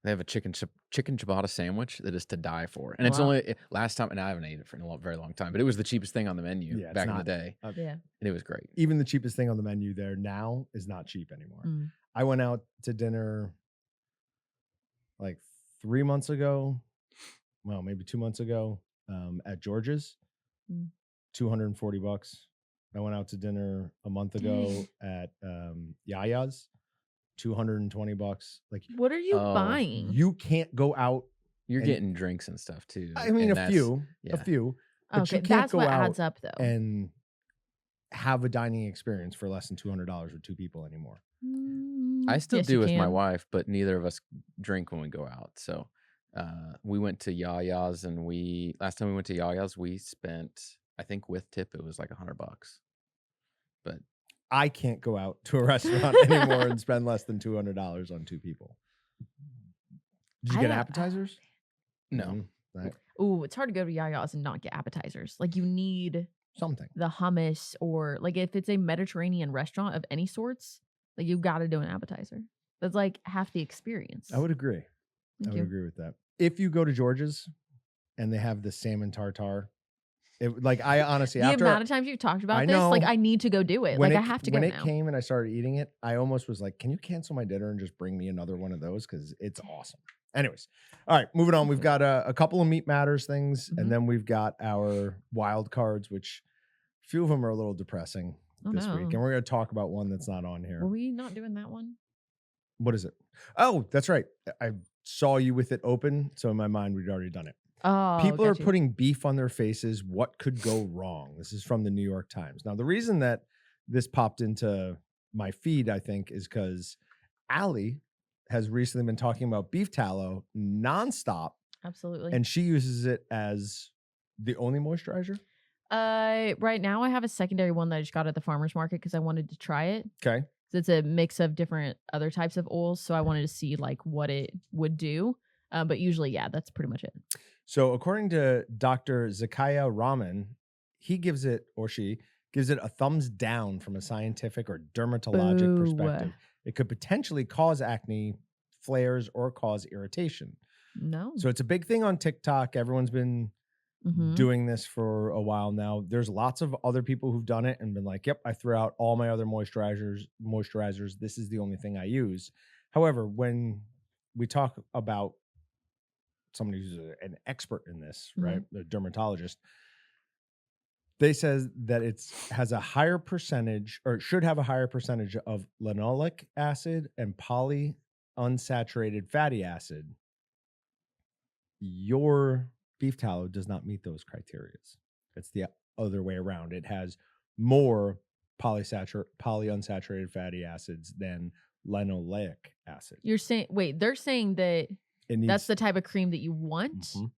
S2: They have a chicken ciabatta sandwich that is to die for, and it's
S3: Wow.
S2: only last time, and I haven't eaten it for a very long time, but it was the cheapest thing on the menu
S1: Yeah, it's
S2: back in the
S1: not-
S2: day,
S3: Yeah.
S2: and it was great.
S1: Even the cheapest thing on the menu there now is not cheap anymore.
S3: Mm.
S1: I went out to dinner like 3 months ago. Well, maybe 2 months ago at George's,
S3: Mm.
S1: $240. I went out to dinner a month ago at Yaya's, $220. Like
S3: What are you
S2: Oh,
S3: buying?
S1: you can't go out.
S2: You're
S1: And-
S2: getting drinks and stuff too.
S1: I mean,
S2: and
S1: a
S2: that's-
S1: few,
S2: yeah.
S1: a few. But
S3: Okay,
S1: you can't
S3: that's
S1: go
S3: what
S1: out
S3: adds up though.
S1: and have a dining experience for less than $200 with two people anymore.
S2: I still
S3: Yes,
S2: do
S3: you
S2: with my
S3: can.
S2: wife, but neither of us drink when we go out. So we went to Yaya's, and last time we went to Yaya's, we spent, I think with tip, it was like $100. But
S1: I can't go out to a restaurant anymore and spend less than $200 on two people. Did you
S3: I
S1: get
S3: don't-
S1: appetizers?
S2: no,
S1: Mhm. Right.
S3: Ooh, it's hard to go to Yaya's and not get appetizers. Like you need
S1: Something.
S3: the hummus, or like if it's a Mediterranean restaurant of any sorts, like you got to do an appetizer. That's like half the experience.
S1: I would agree. I
S3: Thank
S1: would
S3: you.
S1: agree with that. If you go to George's and they have the salmon tartare, like I honestly
S3: The
S1: after
S3: amount of times you've talked about
S1: I
S3: this, like
S1: know.
S3: I need to go do it. Like I have to go
S1: when
S3: now.
S1: it came and I started eating it, I almost was like, "Can you cancel my dinner and just bring me another one of those?" Because it's awesome. Anyways, all right, moving on. We've got a couple of Meat Matters things,
S3: Mhm.
S1: and then we've got our wild cards, which a few of them are a little depressing
S3: Oh,
S1: this week,
S3: no.
S1: and we're going to talk about one that's not on here.
S3: Were we not doing that one?
S1: What is it? Oh, that's right. I saw you with it open, so in my mind, we'd already done it.
S3: Oh,
S1: People are
S3: got you.
S1: putting beef on their faces. What could go wrong? This is from the New York Times. Now, the reason that this popped into my feed, I think, is because Allie has recently been talking about beef tallow nonstop,
S3: Absolutely.
S1: and she uses it as the only moisturizer.
S3: Right now I have a secondary one that I just got at the farmer's market because I wanted to try it.
S1: Okay.
S3: It's a mix of different other types of oils, so I wanted to see like what it would do. But usually, yeah, that's pretty much it.
S1: So, according to Dr. Zakaya Rahman, he gives it, or she gives it, a thumbs down from a scientific or dermatologic
S3: Boo.
S1: perspective. It could potentially cause acne, flares, or cause irritation.
S3: No.
S1: So it's a big thing on TikTok. Everyone's been
S3: Mhm.
S1: doing this for a while now. There's lots of other people who've done it and been like, "Yep, I threw out all my other moisturizers. This is the only thing I use." However, when we talk about somebody who's an expert in this, right, a dermatologist, they says that has a higher percentage, or it should have a higher percentage of linoleic acid and polyunsaturated fatty acid. Your beef tallow does not meet those criteria. It's the other way around. It has more polyunsaturated fatty acids than linoleic acid.
S3: You're saying, wait, they're saying that
S1: It needs,
S3: that's the type of cream that you want?
S1: Mhm.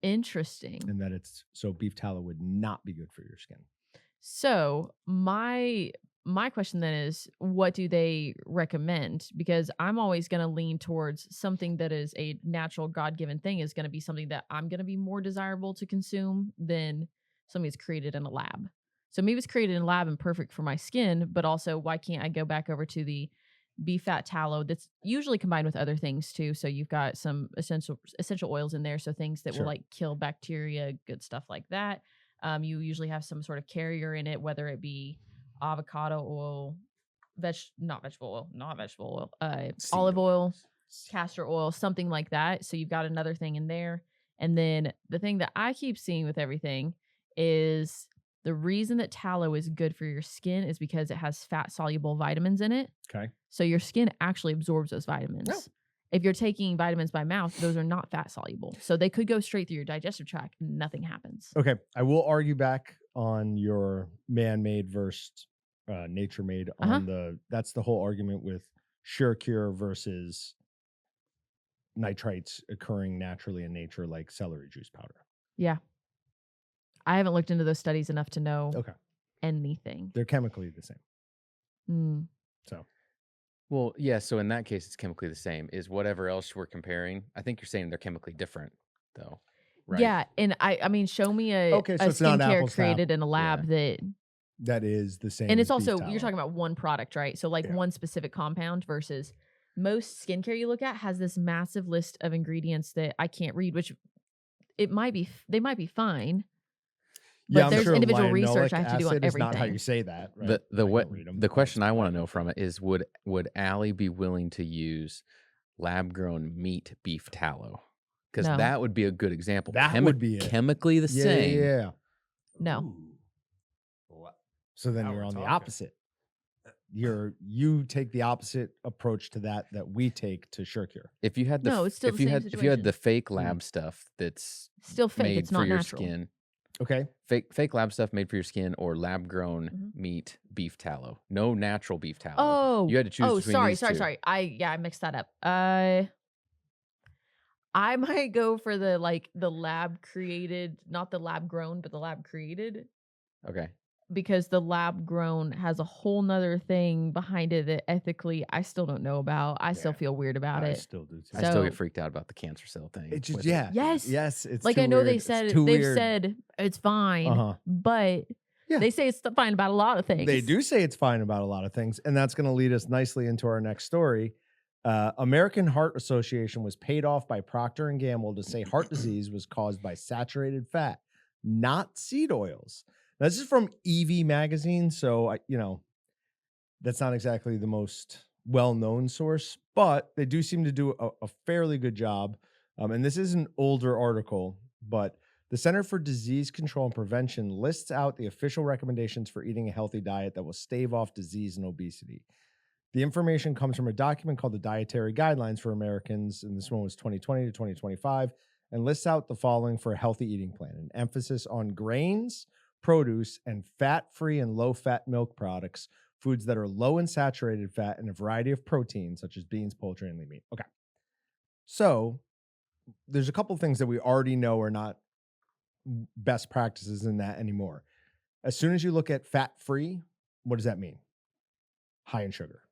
S3: Interesting.
S1: and that so beef tallow would not be good for your skin.
S3: So my my question then is, what do they recommend? Because I'm always going to lean towards something that is a natural God-given thing is going to be something that I'm going to be more desirable to consume than something that's created in a lab. So maybe it's created in a lab and perfect for my skin, but also why can't I go back over to the beef fat tallow that's usually combined with other things too? So you've got some essential oils in there, so things that
S1: Sure.
S3: will like kill bacteria, good stuff like that. You usually have some sort of carrier in it, whether it be avocado oil, not vegetable oil, olive oil, castor oil, something like that. So you've got another thing in there. And then the thing that I keep seeing with everything is the reason that tallow is good for your skin is because it has fat soluble vitamins in it.
S1: Okay.
S3: So your skin actually absorbs those vitamins.
S1: Oh.
S3: If you're taking vitamins by mouth, those are not fat soluble. So they could go straight through your digestive tract and nothing happens.
S1: Okay. I will argue back on your man-made versus nature-made on that's the whole argument with SureCure versus nitrites occurring naturally in nature, like celery juice powder.
S3: Yeah. I haven't looked into those studies enough to know anything.
S1: They're chemically the same.
S3: Mm.
S1: So,
S2: Well, yeah. So in that case, it's chemically the same. Is whatever else we're comparing? I think you're saying they're chemically different, though, right?
S3: Yeah, and I mean, show me a
S1: Okay, so it's not
S3: skincare
S1: apples to
S3: created in a lab
S1: that is the same.
S3: and
S1: as
S3: it's also
S1: beef
S3: you're
S1: tallow.
S3: talking about one product, right? So like one specific compound versus most skincare you look at has this massive list of ingredients that I can't read, which they might be fine. But
S1: I'm
S3: there's
S1: sure
S3: individual research
S1: linoleic
S3: I have to do on
S1: acid is not how
S3: everything.
S1: you say that. Right?
S2: The question I want to know from it is would Allie be willing to use lab grown meat beef tallow? Because
S3: No.
S2: that would be a good example.
S1: That would be it.
S2: Chemically the same.
S1: Yeah.
S3: No.
S4: Ooh.
S1: So then
S4: Now
S1: you're
S4: we're
S1: on the
S4: talking.
S1: opposite. You take the opposite approach to that we take to SureCure.
S2: If you had the
S3: No, it's still
S2: if
S3: the
S2: you
S3: same
S2: had if you had the
S3: situation.
S2: fake lab stuff that's
S3: Still fake.
S2: made
S3: It's
S2: for
S3: not
S2: your
S3: natural.
S2: skin,
S1: Okay.
S2: fake lab stuff made for your skin, or lab grown
S3: Mhm.
S2: meat beef tallow, no natural beef tallow.
S3: Oh,
S2: You had to choose between
S3: sorry.
S2: these two.
S3: I mixed that up. I might go for the lab created, not the lab grown, but the lab created,
S2: Okay.
S3: because the lab grown has a whole nother thing behind it that ethically I still don't know about. I still feel weird about
S1: I
S3: it.
S1: still do too.
S2: I still
S3: So-
S2: get freaked out about the cancer cell thing.
S1: It's just
S2: with it.
S3: Yes.
S1: It's
S3: Like
S1: too
S3: I know
S1: weird.
S3: they
S1: It's
S3: said
S1: too
S3: they've
S1: weird.
S3: said it's fine,
S1: Uh-huh.
S3: but
S1: Yeah.
S3: they say it's fine about a lot of things.
S1: They do say it's fine about a lot of things, and that's going to lead us nicely into our next story. American Heart Association was paid off by Procter & Gamble to say heart disease was caused by saturated fat, not seed oils. Now, this is from EV magazine, so that's not exactly the most well-known source, but they do seem to do a fairly good job. And this is an older article, but the Center for Disease Control and Prevention lists out the official recommendations for eating a healthy diet that will stave off disease and obesity. The information comes from a document called the Dietary Guidelines for Americans, and this one was 2020 to 2025, and lists out the following for a healthy eating plan: an emphasis on grains, produce, and fat-free and low-fat milk products, foods that are low in saturated fat, and a variety of proteins such as beans, poultry, and lean meat. Okay. So there's a couple of things that we already know are not best practices in that anymore. As soon as you look at fat-free, what does that mean? High in sugar.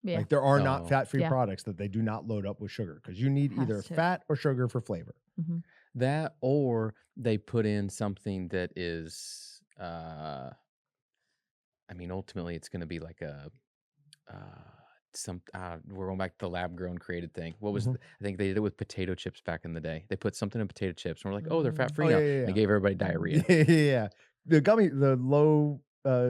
S3: Yeah.
S1: Like there are
S2: Oh.
S1: not fat-free
S3: Yeah.
S1: products that they do not load up with sugar because you need
S3: Has
S1: either
S3: to.
S1: fat or sugar for flavor.
S3: Mhm.
S2: That, or they put in something that is, I mean, ultimately it's going to be like a, we're going back to the lab grown created thing. What was,
S1: Mhm.
S2: I think they did it with potato chips back in the day. They put something in potato chips and we're like, oh, they're
S3: Mm.
S2: fat free
S1: Oh,
S2: now.
S1: yeah, yeah,
S2: And
S1: yeah.
S2: they gave everybody diarrhea.
S1: Yeah. The low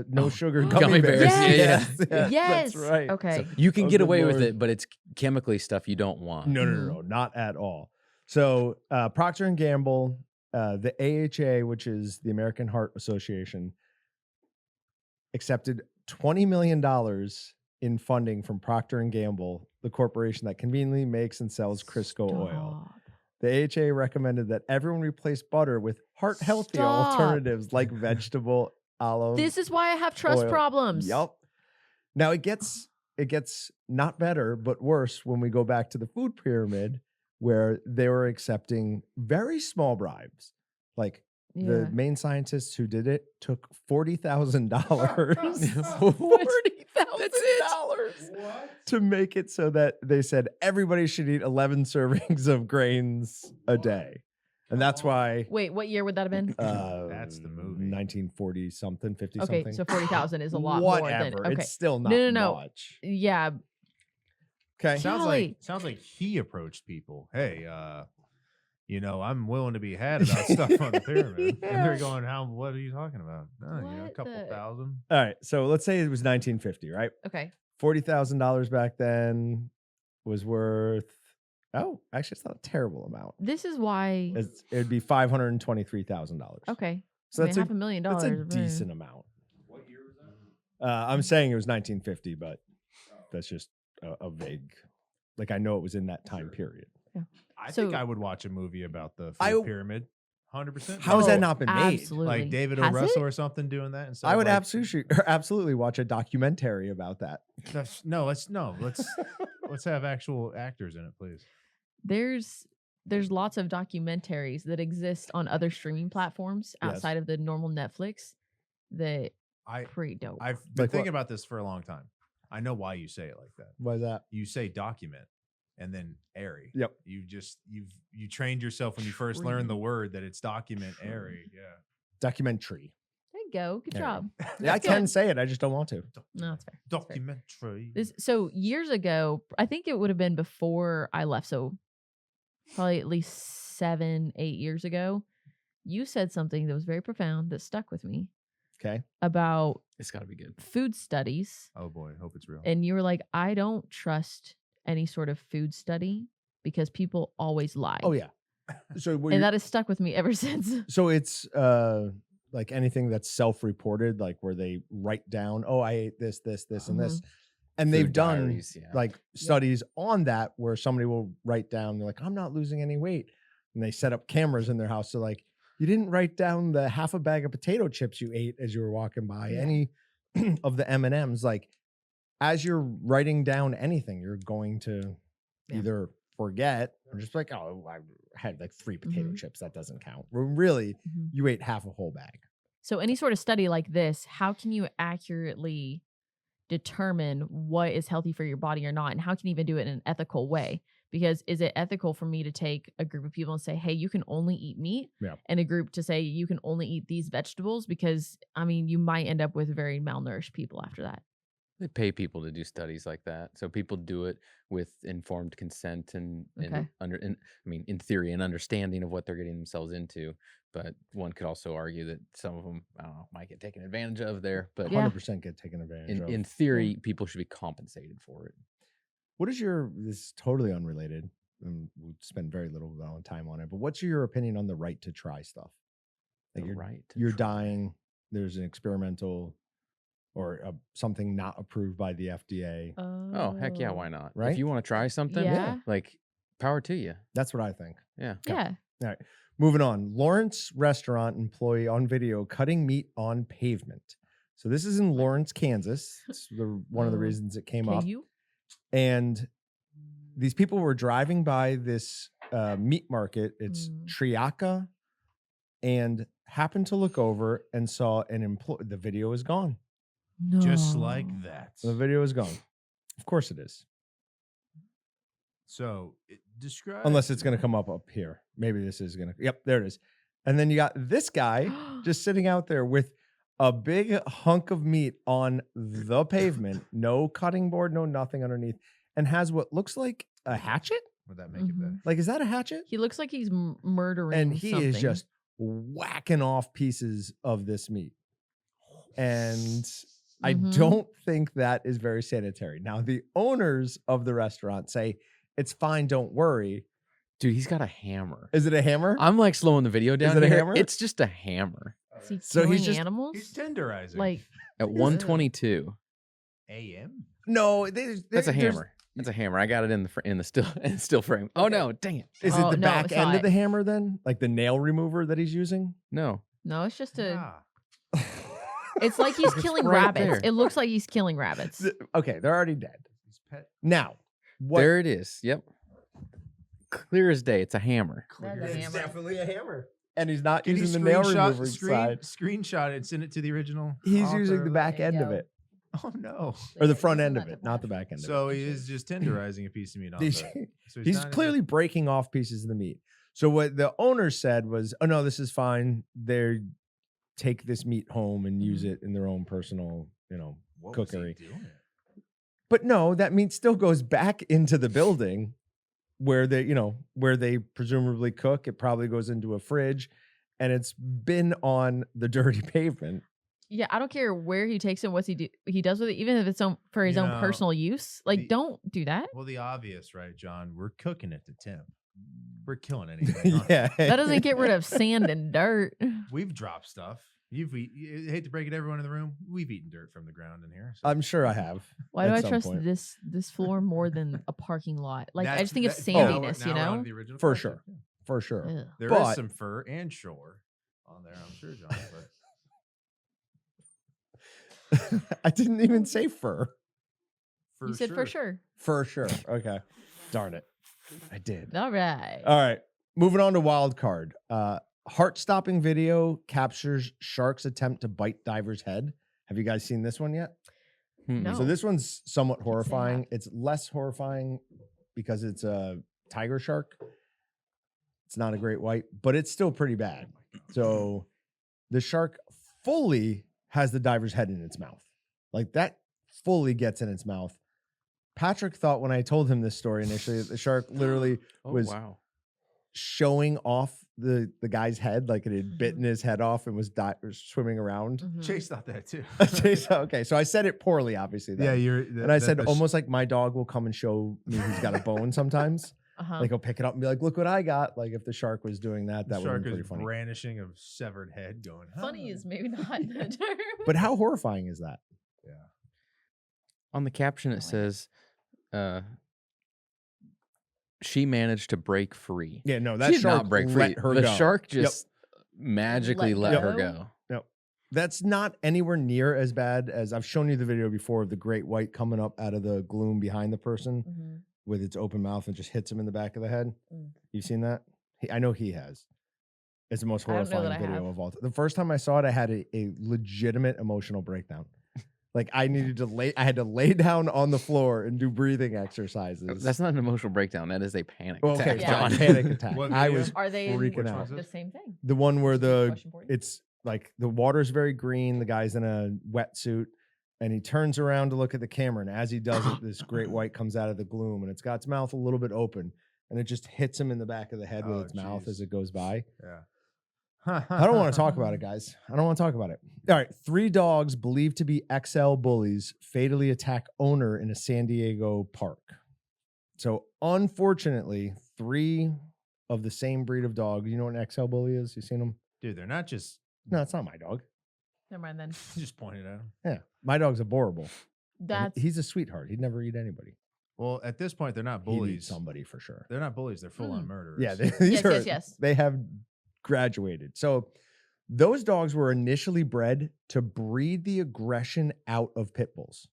S1: no sugar gummy,
S2: Gummy
S1: bears.
S2: bears,
S3: yeah.
S1: Yes,
S3: Yes.
S1: that's right.
S3: Okay.
S2: So you can
S1: Oh,
S2: get
S1: good
S2: away with
S1: Lord.
S2: it, but it's chemically stuff you don't want.
S1: No, not at all. So Procter & Gamble, the AHA, which is the American Heart Association, accepted $20 million in funding from Procter & Gamble, the corporation that conveniently makes and sells Crisco oil.
S3: Stop.
S1: The AHA recommended that everyone replace butter with heart-healthy
S3: Stop.
S1: alternatives like vegetable olive.
S3: This is why I have trust
S1: oil.
S3: problems.
S1: Yep. Now it gets not better, but worse when we go back to the food pyramid where they were accepting very small bribes. Like the main scientists who did it took $40,000. to make it so that they said everybody should eat 11 servings of grains a day. And that's why
S3: Wait, what year would that have been?
S4: That's the movie.
S1: 1940 something, 50
S3: Okay,
S1: something.
S3: so 40,000 is a lot more than.
S1: Whatever.
S3: Okay,
S1: It's still not
S3: no.
S1: much.
S3: Yeah,
S1: Okay.
S3: Golly.
S4: Sounds like he approached people. Hey, I'm willing to be had about stuff on the pyramid. And they're going, what are you talking about? Oh, a
S3: What
S4: couple
S3: the-
S4: thousand.
S1: All right. So let's say it was 1950, right?
S3: okay.
S1: $40,000 back then was worth, actually, it's not a terrible amount.
S3: This is why.
S1: It'd be $523,000.
S3: Okay,
S1: So that's
S3: $500,000.
S1: that's a decent amount. What year was that? I'm saying it was 1950, but that's just a vague. Like I know it was in that time period.
S4: I
S3: So-
S4: think I would watch a movie about the
S1: I-
S4: food pyramid. 100%.
S1: How has
S3: Oh,
S1: that not been made?
S3: Absolutely.
S4: Like David O.
S3: Has
S4: Russell
S3: it?
S4: or something doing that? Instead
S1: I
S4: of
S1: would
S4: like,
S1: absolutely watch a documentary about that.
S4: Let's have actual actors in it, please.
S3: There's lots of documentaries that exist on other streaming platforms
S1: Yes.
S3: outside of the normal Netflix that
S4: I
S3: pretty dope.
S4: I've been
S1: Like
S4: thinking
S1: what?
S4: about this for a long time. I know why you say it like that.
S1: Why is that?
S4: You say document and then airy.
S1: Yep.
S4: You trained yourself when you first learned the word that it's document airy. Yeah.
S1: Documentary.
S3: There you go. Good
S1: There you
S3: job.
S1: Yeah, I can say it. I just don't want to.
S3: No, that's fair. That's fair.
S4: Documentary.
S3: So years ago, I think it would have been before I left. So probably at least 7, 8 years ago, you said something that was very profound that stuck with me
S1: Okay.
S3: about
S2: It's got to be good.
S3: food studies.
S4: Oh boy, hope it's real.
S3: And you were like, I don't trust any sort of food study because people always lie.
S1: Oh yeah. So
S3: And that has stuck with me ever since.
S1: so it's like anything that's self-reported, like where they write down, oh, I ate this, and this, and they've
S2: Food
S1: done
S2: diaries, yeah.
S1: like studies on that where somebody will write down, they're like, I'm not losing any weight, and they set up cameras in their house. So like, you didn't write down the half a bag of potato chips you ate as you were walking by, any of the M&Ms. Like, as you're writing down anything, you're going to either forget or just like, oh, I had like 3 potato chips. That doesn't count. When really, you ate half a whole bag.
S3: So any sort of study like this, how can you accurately determine what is healthy for your body or not? And how can you even do it in an ethical way? Because is it ethical for me to take a group of people and say, hey, you can only eat meat, and a group to say you can only eat these vegetables? Because, I mean, you might end up with very malnourished people after that.
S2: They pay people to do studies like that, so people do it with informed consent and in theory, an understanding of what they're getting themselves into. But one could also argue that some of them, I don't know, might get taken advantage of there. But
S1: 100% get taken advantage of.
S2: in theory, people should be compensated for it.
S1: What is this is totally unrelated, and we'll spend very little time on it, but what's your opinion on the right to try stuff? Like you're dying, there's an experimental or something not approved by the FDA.
S2: Oh, heck yeah, why not?
S1: Right?
S2: If you want to try something, like power to you.
S1: That's what I think.
S2: Yeah.
S3: Yeah.
S1: All right. Moving on. Lawrence restaurant employee on video cutting meat on pavement. So this is in Lawrence, Kansas. It's one of the reasons it came up. And these people were driving by this meat market. It's Triaca, and happened to look over and saw an employee. The video is gone.
S3: No.
S4: Just like that.
S1: The video is gone. Of course it is.
S4: So describe.
S1: Unless it's going to come up here. Maybe this is going to. Yep, there it is. And then you got this guy just sitting out there with a big hunk of meat on the pavement. No cutting board, no nothing underneath. And has what looks like a hatchet.
S4: Would that make it better?
S1: Like, is that a hatchet?
S3: He looks like he's murdering
S1: And he is
S3: something.
S1: just whacking off pieces of this meat. And I don't think that is very sanitary. Now, the owners of the restaurant say, it's fine, don't worry.
S2: Dude, he's got a hammer.
S1: Is it a hammer?
S2: I'm like slowing the video down.
S1: Is it a
S2: here.
S1: hammer?
S2: It's just a hammer.
S3: Is he
S1: So he's
S3: killing
S1: just-
S3: animals?
S4: He's tenderizing.
S3: Like,
S2: At 122.
S4: AM?
S1: No,
S2: That's a hammer. That's a hammer. I got it in the still frame. Oh no, dang it.
S1: Is it
S3: Oh,
S1: the
S3: no,
S1: back
S3: it's
S1: end
S3: not.
S1: of the hammer then? Like the nail remover that he's using?
S2: No.
S3: no, it's just a.
S4: Ah.
S3: It's like he's
S2: It's
S3: killing
S2: right
S3: rabbits.
S2: there.
S3: It looks like he's killing rabbits.
S1: Okay, they're already dead.
S4: He's pet.
S1: Now, what?
S2: There it is. Yep. Clear as day. It's a hammer.
S3: That's a
S1: It's
S3: hammer.
S1: definitely a hammer. And he's not
S4: Can you
S1: using the nail remover side.
S4: screenshot it and send it to the original?
S1: He's
S4: author
S1: using the
S4: of
S1: back
S3: There you
S1: end of
S3: go.
S1: it.
S4: Oh no!
S1: or the
S3: They're
S1: front
S3: using
S1: end
S3: that
S1: of
S3: to
S1: it, not the
S3: wash
S1: back end.
S4: So
S1: of
S4: he is just tenderizing a piece of meat on
S1: it.
S4: the. So
S1: He's
S4: not
S1: clearly breaking off pieces of the meat. So what the owner said was, "Oh no, this is fine. They take this meat home and use it in their own personal,
S4: What
S1: cookery."
S4: Was he doing?
S1: But no, that meat still goes back into the building where they presumably cook. It probably goes into a fridge, and it's been on the dirty pavement.
S3: Yeah, I don't care where he takes it, he does with it, even if it's for his own personal use. Like, don't do that.
S4: Well, the obvious, right, John? We're cooking at the temp. We're killing anything.
S1: Yeah,
S3: That doesn't get rid of sand and dirt.
S4: We've dropped stuff. You hate to break it, everyone in the room. We've eaten dirt from the ground in here. So.
S1: I'm sure I have.
S3: Why do
S1: at
S3: I
S1: some
S3: trust
S1: point.
S3: this floor more than a parking lot? Like, I
S4: That's-
S3: just think of
S4: that-
S3: sandiness,
S4: now
S3: you
S4: we're on
S3: know?
S4: the original
S1: For
S4: question.
S1: sure.
S4: Yeah.
S1: For sure.
S3: Ugh.
S4: There
S1: But-
S4: is some fur and shore on there, I'm sure, John. But
S1: I didn't even say fur.
S3: You said for sure.
S1: For sure. Okay. Darn it. I did.
S3: All right.
S1: All right. Moving on to wild card. Heart-stopping video captures shark's attempt to bite diver's head. Have you guys seen this one yet?
S3: No.
S1: So this one's somewhat
S3: Can't say I
S1: horrifying.
S3: have.
S1: It's less horrifying because it's a tiger shark. It's not a great white, but it's still pretty bad. So the shark fully has the diver's head in its mouth. Like that fully gets in its mouth. Patrick thought when I told him this story initially that the shark literally
S2: Oh,
S1: was
S2: wow.
S1: showing off the guy's head, like it had bitten his head off and was swimming around.
S3: Mhm.
S4: Chase thought that too.
S1: Okay, so I said it poorly, obviously. Then.
S4: Yeah,
S1: and I said almost like my dog will come and show me he's got a bone sometimes.
S3: Uh-huh.
S1: Like he'll pick it up and be like, "Look what I got!" Like if the shark was doing that,
S4: the
S1: that would
S4: shark
S1: be
S4: is
S1: pretty funny.
S4: brandishing a severed head, going.
S3: Funny
S4: "Huh."
S3: is maybe not the term.
S1: But how horrifying is that?
S4: Yeah.
S2: On the caption, it says, she managed to break free.
S1: Yeah, no,
S2: She
S1: that
S2: did
S1: shark
S2: not break
S1: let
S2: free.
S1: her
S2: The
S1: go.
S2: shark
S1: Yep.
S2: just magically let her go.
S1: No, that's not anywhere near as bad as I've shown you the video before of the great white coming up out of the gloom behind the person
S3: Mhm.
S1: with its open mouth and just hits him in the back of the head.
S3: Mm.
S1: You've seen that? I know he has. It's the most
S3: I don't know
S1: horrifying
S3: that I
S1: video
S3: have.
S1: of all time. The first time I saw it, I had a legitimate emotional breakdown. Like I had to lay down on the floor and do breathing exercises.
S2: That's not an emotional breakdown. That is a panic
S1: Well,
S2: attack,
S1: okay,
S3: Yeah.
S1: fine,
S2: John.
S1: panic attack.
S4: What
S1: I
S4: video?
S1: was
S3: Are they
S1: freaking
S4: Which
S1: out.
S4: one's
S3: the
S4: this?
S3: same thing?
S1: The one where
S3: Just a question for you.
S1: it's like the water's very green, the guy's in a wetsuit, and he turns around to look at the camera, and as he does it, this great white comes out of the gloom, and it's got its mouth a little bit open, and it just hits him in the back of the head with
S4: Oh,
S1: its mouth
S4: jeez.
S1: as it goes by.
S4: Yeah.
S1: I don't want to talk about it, guys. I don't want to talk about it. All right, 3 dogs believed to be XL bullies fatally attack owner in a San Diego park. So unfortunately, 3 of the same breed of dog. You know what an XL bully is? You seen them?
S4: Dude, they're not just
S1: No, it's not my dog.
S3: Never mind then.
S4: just pointed at them.
S1: Yeah, my dog's adorable. And
S3: That's
S1: he's a sweetheart. He'd never eat anybody.
S4: Well, at this point, they're not
S1: He'd eat
S4: bullies.
S1: somebody for sure.
S4: They're not bullies. They're full on murderers.
S1: Yeah, these
S3: Yes, yes.
S1: They have graduated. So those dogs were initially bred to breed the aggression out of pit bulls,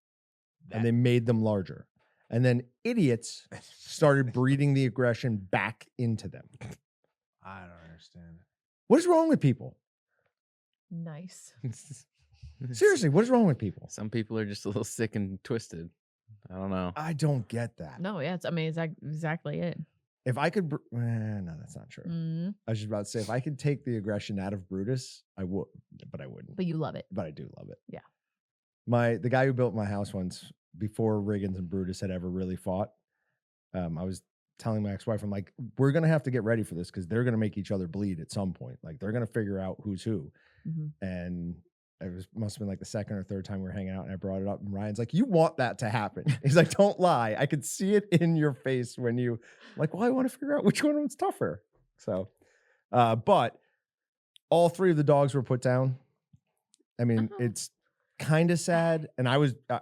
S1: and they made them larger. And then idiots started breeding the aggression back into them.
S4: I don't understand.
S1: What is wrong with people?
S3: nice.
S1: Seriously, what is wrong with people?
S2: Some people are just a little sick and twisted. I don't know.
S1: I don't get that.
S3: No, yeah, it's exactly it.
S1: If I could, no, that's not true.
S3: Mm,
S1: I was just about to say, if I could take the aggression out of Brutus, I would, but I wouldn't.
S3: but you love it.
S1: But I do love it.
S3: Yeah.
S1: The guy who built my house once, before Riggins and Brutus had ever really fought, I was telling my ex-wife, I'm like, we're gonna have to get ready for this because they're gonna make each other bleed at some point. Like they're gonna figure out who's who.
S3: Mhm.
S1: And must have been like the second or third time we were hanging out, and I brought it up, and Ryan's like, "You want that to happen?" He's like, "Don't lie. I could see it in your face when you." I'm like, well, I want to figure out which one was tougher. So, but all 3 of the dogs were put down. I mean, it's kind of sad, and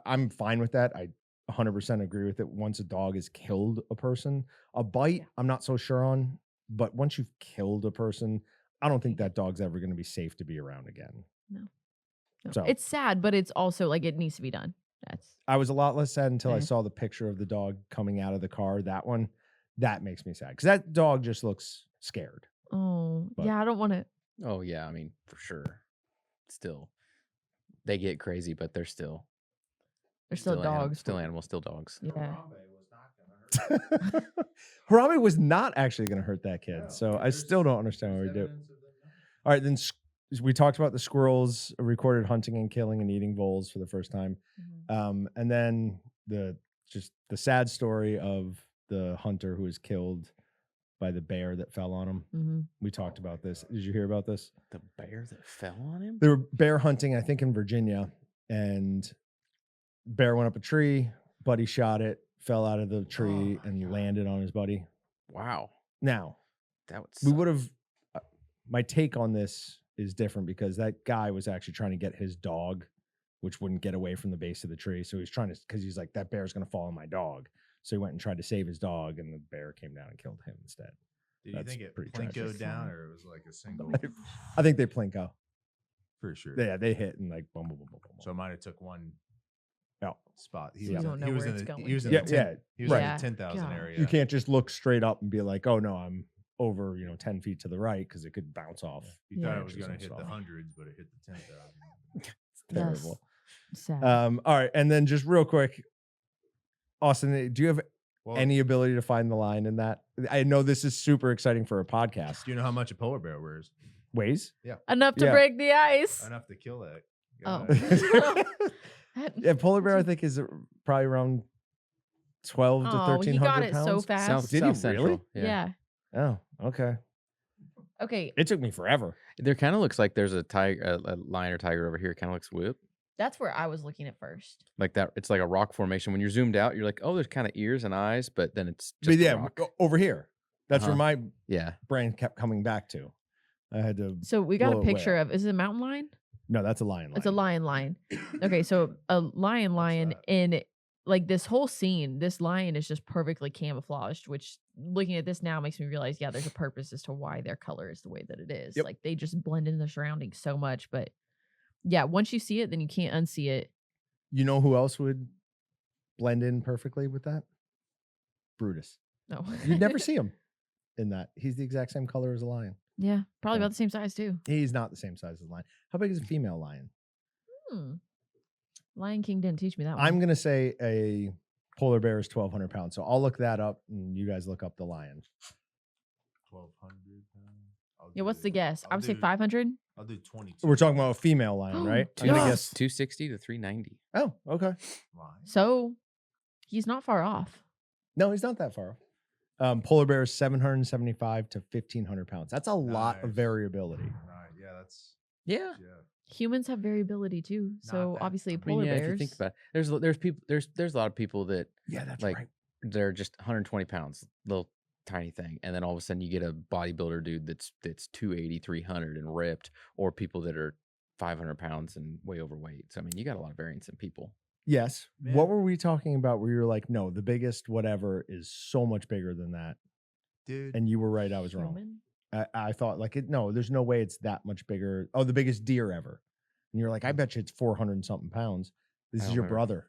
S1: I'm fine with that. I 100% agree with it. Once a dog has killed a person, a bite, I'm not so sure on, but once you've killed a person, I don't think that dog's ever going to be safe to be around again.
S3: No.
S1: So
S3: It's sad, but it's also like it needs to be done.
S1: I was a lot less sad until I
S3: Okay.
S1: saw the picture of the dog coming out of the car. That one, that makes me sad because that dog just looks scared.
S3: Oh,
S1: But-
S3: yeah, I don't want to.
S2: Oh yeah, I mean for sure. Still, they get crazy, but they're still
S3: They're still dogs.
S2: Still animals, still dogs.
S3: Yeah.
S1: Harambe was not actually going to hurt that kid. So I still don't understand what we do. All right, then we talked about the squirrels recorded hunting and killing and eating voles for the first time. And then the sad story of the hunter who was killed by the bear that fell on him. We talked about this. Did you hear about this?
S2: The bear that fell on him?
S1: They were bear hunting, I think, in Virginia, and bear went up a tree. Buddy shot it, fell out of the tree, and landed on his buddy.
S2: Wow.
S1: Now,
S2: that would
S1: we would have. My take on this is different because that guy was actually trying to get his dog, which wouldn't get away from the base of the tree. So he's trying to, because he's like, that bear's going to fall on my dog. So he went and tried to save his dog, and the bear came down and killed him instead.
S4: Did you think it
S1: pretty
S4: plinkoed down, or it was like a single?
S1: I think they plinko.
S4: For sure.
S1: Yeah, they hit and like boom, boom, boom, boom, boom.
S4: So it might have took one
S1: No.
S4: spot.
S3: So you don't know where it's going.
S4: He was in
S1: Yeah,
S4: the 10,
S1: yeah,
S4: he was
S1: right.
S4: in the 10,000
S3: God.
S4: area.
S1: You can't just look straight up and be like, oh no, I'm over 10 feet to the right, because it could bounce off.
S4: You thought
S3: Yeah.
S4: it was going to hit the
S1: Stuff.
S4: hundreds, but it hit the 10,000.
S1: It's terrible.
S3: Sad.
S1: All right, and then just real quick, Austin, do you have
S4: Well,
S1: any ability to find the line in that? I know this is super exciting for a podcast.
S4: do you know how much a polar bear weighs?
S1: Weighs?
S3: Enough to
S1: yeah.
S3: break the ice.
S4: Enough to kill that.
S3: Oh.
S4: guy.
S1: Yeah, polar bear I think is probably around 12 to
S3: Oh,
S1: 1300
S3: he got it
S1: pounds.
S3: so fast.
S2: South,
S1: Did he
S2: South Central.
S1: really?
S3: Yeah.
S1: Oh, okay.
S3: Okay.
S1: It took me forever.
S2: There kind of looks like there's a tiger, a lion or tiger over here. It kind of looks whoop.
S3: That's where I was looking at first.
S2: Like that. It's like a rock formation. When you're zoomed out, you're like, oh, there's kind of ears and eyes, but then it's
S1: But
S2: just a
S1: yeah,
S2: rock.
S1: over here. That's where my
S2: Yeah.
S1: brain kept coming back to. I had to.
S3: So we got
S1: blow
S3: a
S1: it way
S3: picture
S1: up.
S3: of, is it a mountain lion?
S1: No, that's a lion.
S3: It's a lion. Okay, so a lion
S4: that?
S3: in like this whole scene, this lion is just perfectly camouflaged, which looking at this now makes me realize, yeah, there's a purpose as to why their color is the way that it is.
S1: Yep.
S3: Like they just blend into their surroundings so much. But yeah, once you see it, then you can't unsee it.
S1: You know who else would blend in perfectly with that? Brutus.
S3: No.
S1: You'd never see him in that. He's the exact same color as a lion.
S3: Yeah, probably
S1: Yeah.
S3: about the same size too.
S1: He's not the same size as a lion. How big is a female lion?
S3: Lion King didn't teach me that one.
S1: I'm going to say a polar bear is 1,200 pounds. So I'll look that up and you guys look up the lion.
S4: 1,200 pounds.
S3: Yeah, what's the guess? I
S4: I'll
S3: would say
S4: do-
S3: 500.
S4: I'll do 22.
S1: We're talking about a female lion, right? I'm going to
S3: Yes.
S1: guess.
S2: 260 to 390.
S1: Oh, okay.
S4: Lion.
S3: So he's not far off.
S1: No, he's not that far off. Polar bear is 775 to 1,500 pounds. That's a lot of
S4: Nice.
S1: variability.
S4: Right. Yeah, that's
S2: Yeah.
S4: yeah.
S3: Humans have variability too. So
S4: that-
S3: obviously
S4: I
S2: I mean,
S3: polar
S2: yeah,
S3: bears.
S2: if you think about it, there's people, there's a lot of people that
S1: Yeah, that's
S2: like
S1: right.
S2: they're just 120 pounds, little tiny thing, and then all of a sudden you get a bodybuilder dude that's 280, 300 and ripped, or people that are 500 pounds and way overweight. So I mean, you got a lot of variance in people.
S1: Yes.
S4: Man.
S1: What were we talking about where you were like, no, the biggest whatever is so much bigger than that?
S4: Dude.
S1: And you were right. I was wrong.
S3: Human?
S1: I thought like no, there's no way it's that much bigger. Oh, the biggest deer ever. And you're like, I bet you it's 400 and something pounds. This
S2: I
S1: is
S2: don't
S1: your
S2: remember.
S1: brother.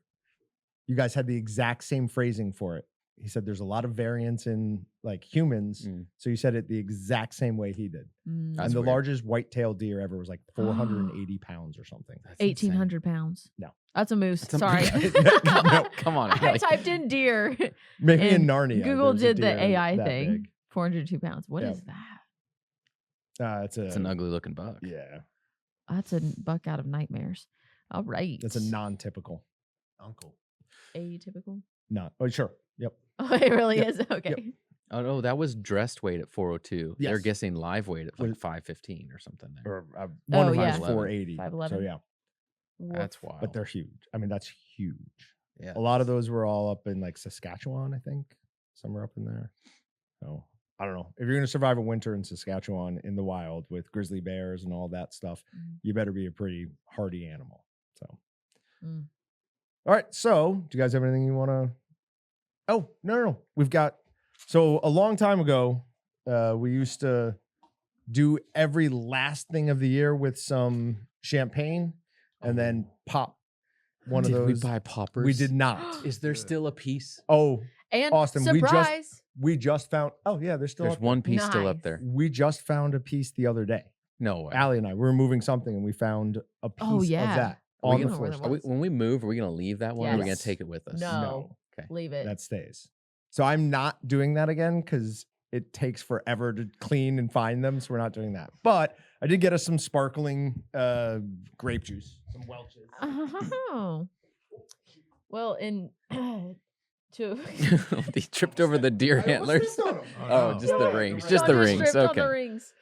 S1: You guys had the exact same phrasing for it. He said there's a lot of variance in like humans.
S2: Mm.
S1: So you said it the exact same way he did.
S3: Mm,
S2: That's
S1: and the
S2: weird.
S1: largest white-tailed deer ever was like 480 pounds or something.
S2: That's insane.
S3: 1,800 pounds.
S1: No.
S3: That's a moose.
S2: That's a-
S3: Sorry.
S1: No,
S2: come on.
S3: I
S2: like-
S3: typed in deer.
S1: Maybe in
S3: and
S1: Narnia.
S3: Google
S1: there's a
S3: did the
S1: deer
S3: AI
S1: that
S3: thing.
S1: big.
S3: 402 pounds. What
S1: Yeah.
S3: is that?
S1: It's
S2: it's an ugly looking buck.
S1: Yeah,
S3: That's a buck out of nightmares. All right.
S1: that's a non-typical.
S4: Uncle.
S3: atypical.
S1: Not. Oh, sure. Yep.
S3: Oh, it really
S1: Yep.
S3: is. Okay.
S2: Oh no, that was dressed weight at 402. They're
S1: Yes.
S2: guessing live weight at like
S1: Was-
S2: 515 or something there.
S1: Or one
S3: Oh,
S1: of them
S3: yeah.
S1: is 480.
S3: 5'11".
S1: So yeah,
S2: That's wild.
S1: but they're huge. I mean, that's huge.
S2: yeah.
S1: A lot of those were all up in like Saskatchewan, I think. Some are up in there. So I don't know. If you're going to survive a winter in Saskatchewan in the wild with grizzly bears and all that stuff,
S3: Mm.
S1: you better be a pretty hardy animal. So,
S3: Mm.
S1: all right. So, do you guys have anything you want to? Oh, no. We've got. So, a long time ago, we used to do every last thing of the year with some champagne and then pop one
S2: Did
S1: of those.
S2: we buy poppers?
S1: We did not.
S2: Is there still a piece?
S1: Oh,
S3: And
S1: Austin,
S3: surprise.
S1: we just found. Oh yeah, there's still.
S2: There's
S1: up there.
S2: one piece still up
S3: Nice.
S2: there.
S1: We just found a piece the other day.
S2: No way.
S1: Allie and I we were moving something and we found a piece
S3: yeah.
S1: of that. on
S2: we
S1: the
S3: gonna wear them
S1: force.
S3: once.
S2: When we move, are we going to leave that one or are we going
S3: Yes.
S2: to take it with us?
S3: No.
S2: Okay.
S3: Leave it.
S1: That stays. So I'm not doing that again because it takes forever to clean and find them. So we're not doing that. But I did get us some sparkling grape juice, some Welch's.
S3: Oh. Well, in to
S2: They tripped over the deer antlers. Oh,
S4: no.
S2: just the rings.
S3: No,
S2: Just the
S3: just
S2: rings.
S3: stripped on the
S2: Okay.
S3: rings.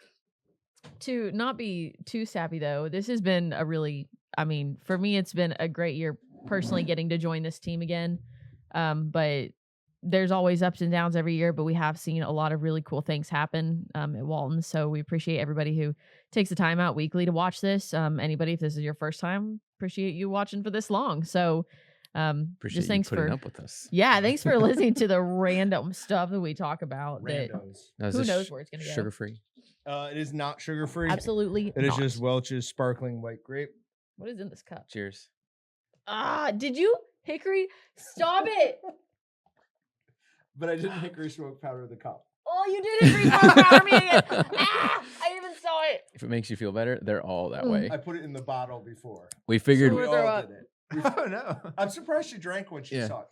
S3: To not be too sappy though, this has been a really, I mean, for me, it's been a great year personally getting to join this team again. But there's always ups and downs every year, but we have seen a lot of really cool things happen at Walton. So we appreciate everybody who takes the time out weekly to watch this. Anybody, if this is your first time, appreciate you watching for this long. So
S2: Appreciate
S3: just
S2: you
S3: thanks
S2: putting
S3: for
S2: up with us.
S3: yeah, thanks for listening to the random stuff that we talk about. That
S1: Randos.
S2: Now, is
S3: who
S2: this
S3: knows where it's gonna go?
S2: Sugar free.
S1: It is not sugar free.
S3: Absolutely,
S1: It is
S3: not.
S1: just Welch's sparkling white grape.
S3: What is in this cup?
S2: Cheers.
S3: Did you Hickory? Stop it!
S1: But I didn't hickory smoke powder the cup.
S3: Oh, you did Hickory smoke powder me again. I even saw it.
S2: If it makes you feel better, they're all that
S3: Mm.
S2: way.
S1: I put it in the bottle before.
S2: We figured.
S3: So
S1: We
S3: We'll throw
S1: all
S3: up.
S1: did it.
S4: Oh no.
S1: I'm surprised she drank when she
S2: Yeah.
S1: saw it.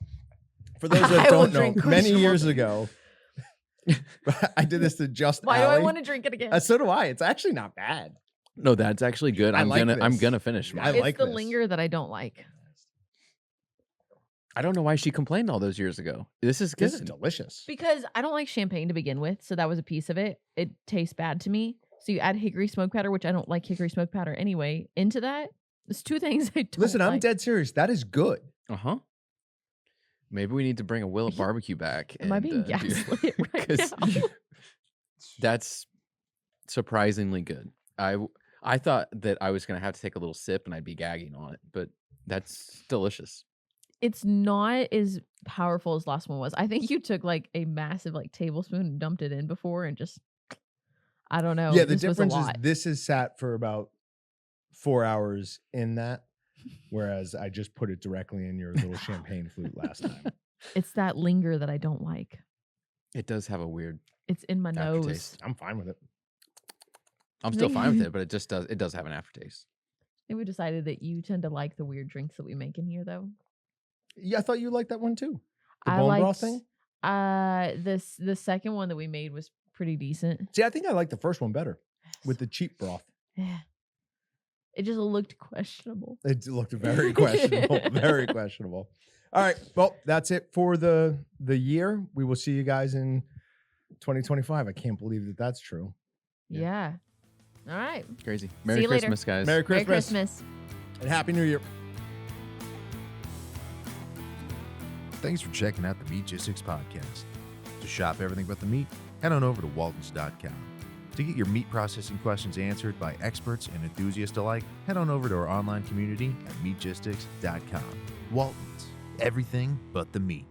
S1: For those
S3: I
S1: that
S3: will
S1: don't know,
S3: drink when
S1: many
S3: she
S1: years
S3: wants.
S1: ago, I did this to just
S3: Why do I
S1: Allie.
S3: want to drink it again?
S1: So do I. It's actually not bad.
S2: No, that's actually good.
S1: I
S2: I'm
S1: like
S2: I'm
S1: this.
S2: gonna finish
S1: I
S2: mine.
S3: It's
S1: like
S3: the
S1: this.
S3: linger that I don't like.
S2: I don't know why she complained all those years ago. This is good.
S1: This is delicious.
S3: Because I don't like champagne to begin with, so that was a piece of it. It tastes bad to me. So you add hickory smoke powder, which I don't like hickory smoke powder anyway, into that. There's two things I don't
S1: Listen, I'm
S3: like.
S1: dead serious. That is good.
S2: Uh-huh. Maybe we need to bring a Willet
S3: Yeah.
S2: barbecue back.
S3: Am I
S2: and,
S3: being
S2: do-
S3: gaslit right
S2: 'cause
S3: now?
S2: That's surprisingly good. I thought that I was gonna have to take a little sip and I'd be gagging on it, but that's delicious.
S3: It's not as powerful as last one was. I think you took like a massive like tablespoon and dumped it in before and just I don't know.
S1: Yeah, the
S3: this was a
S1: difference is
S3: lot.
S1: this is sat for about 4 hours in that, whereas I just put it directly in your little champagne flute last time.
S3: It's that linger that I don't like.
S2: It does have a weird
S3: It's in my nose.
S2: aftertaste.
S1: I'm fine with it.
S2: I'm still fine with it, but it does have an aftertaste.
S3: I think we decided that you tend to like the weird drinks that we make in here, though.
S1: Yeah, I thought you liked that one too. The
S3: I
S1: bone
S3: liked,
S1: broth thing.
S3: the second one that we made was pretty decent.
S1: See, I think I like the first one better with the cheap broth.
S3: Yeah. It just looked questionable.
S1: It looked very questionable. Very questionable. All right. Well, that's it for the year. We will see you guys in 2025. I can't believe that that's true.
S3: Yeah. All right.
S2: Crazy. Merry
S3: you later.
S2: Christmas, guys.
S1: Merry
S3: Merry
S1: Christmas,
S3: Christmas.
S1: and Happy New Year.
S4: Thanks for checking out the Meatgistics podcast. To shop everything but the meat, head on over to waltons.com. To get your meat processing questions answered by experts and enthusiasts alike, head on over to our online community at meatgistics.com. Waltons, everything but the meat.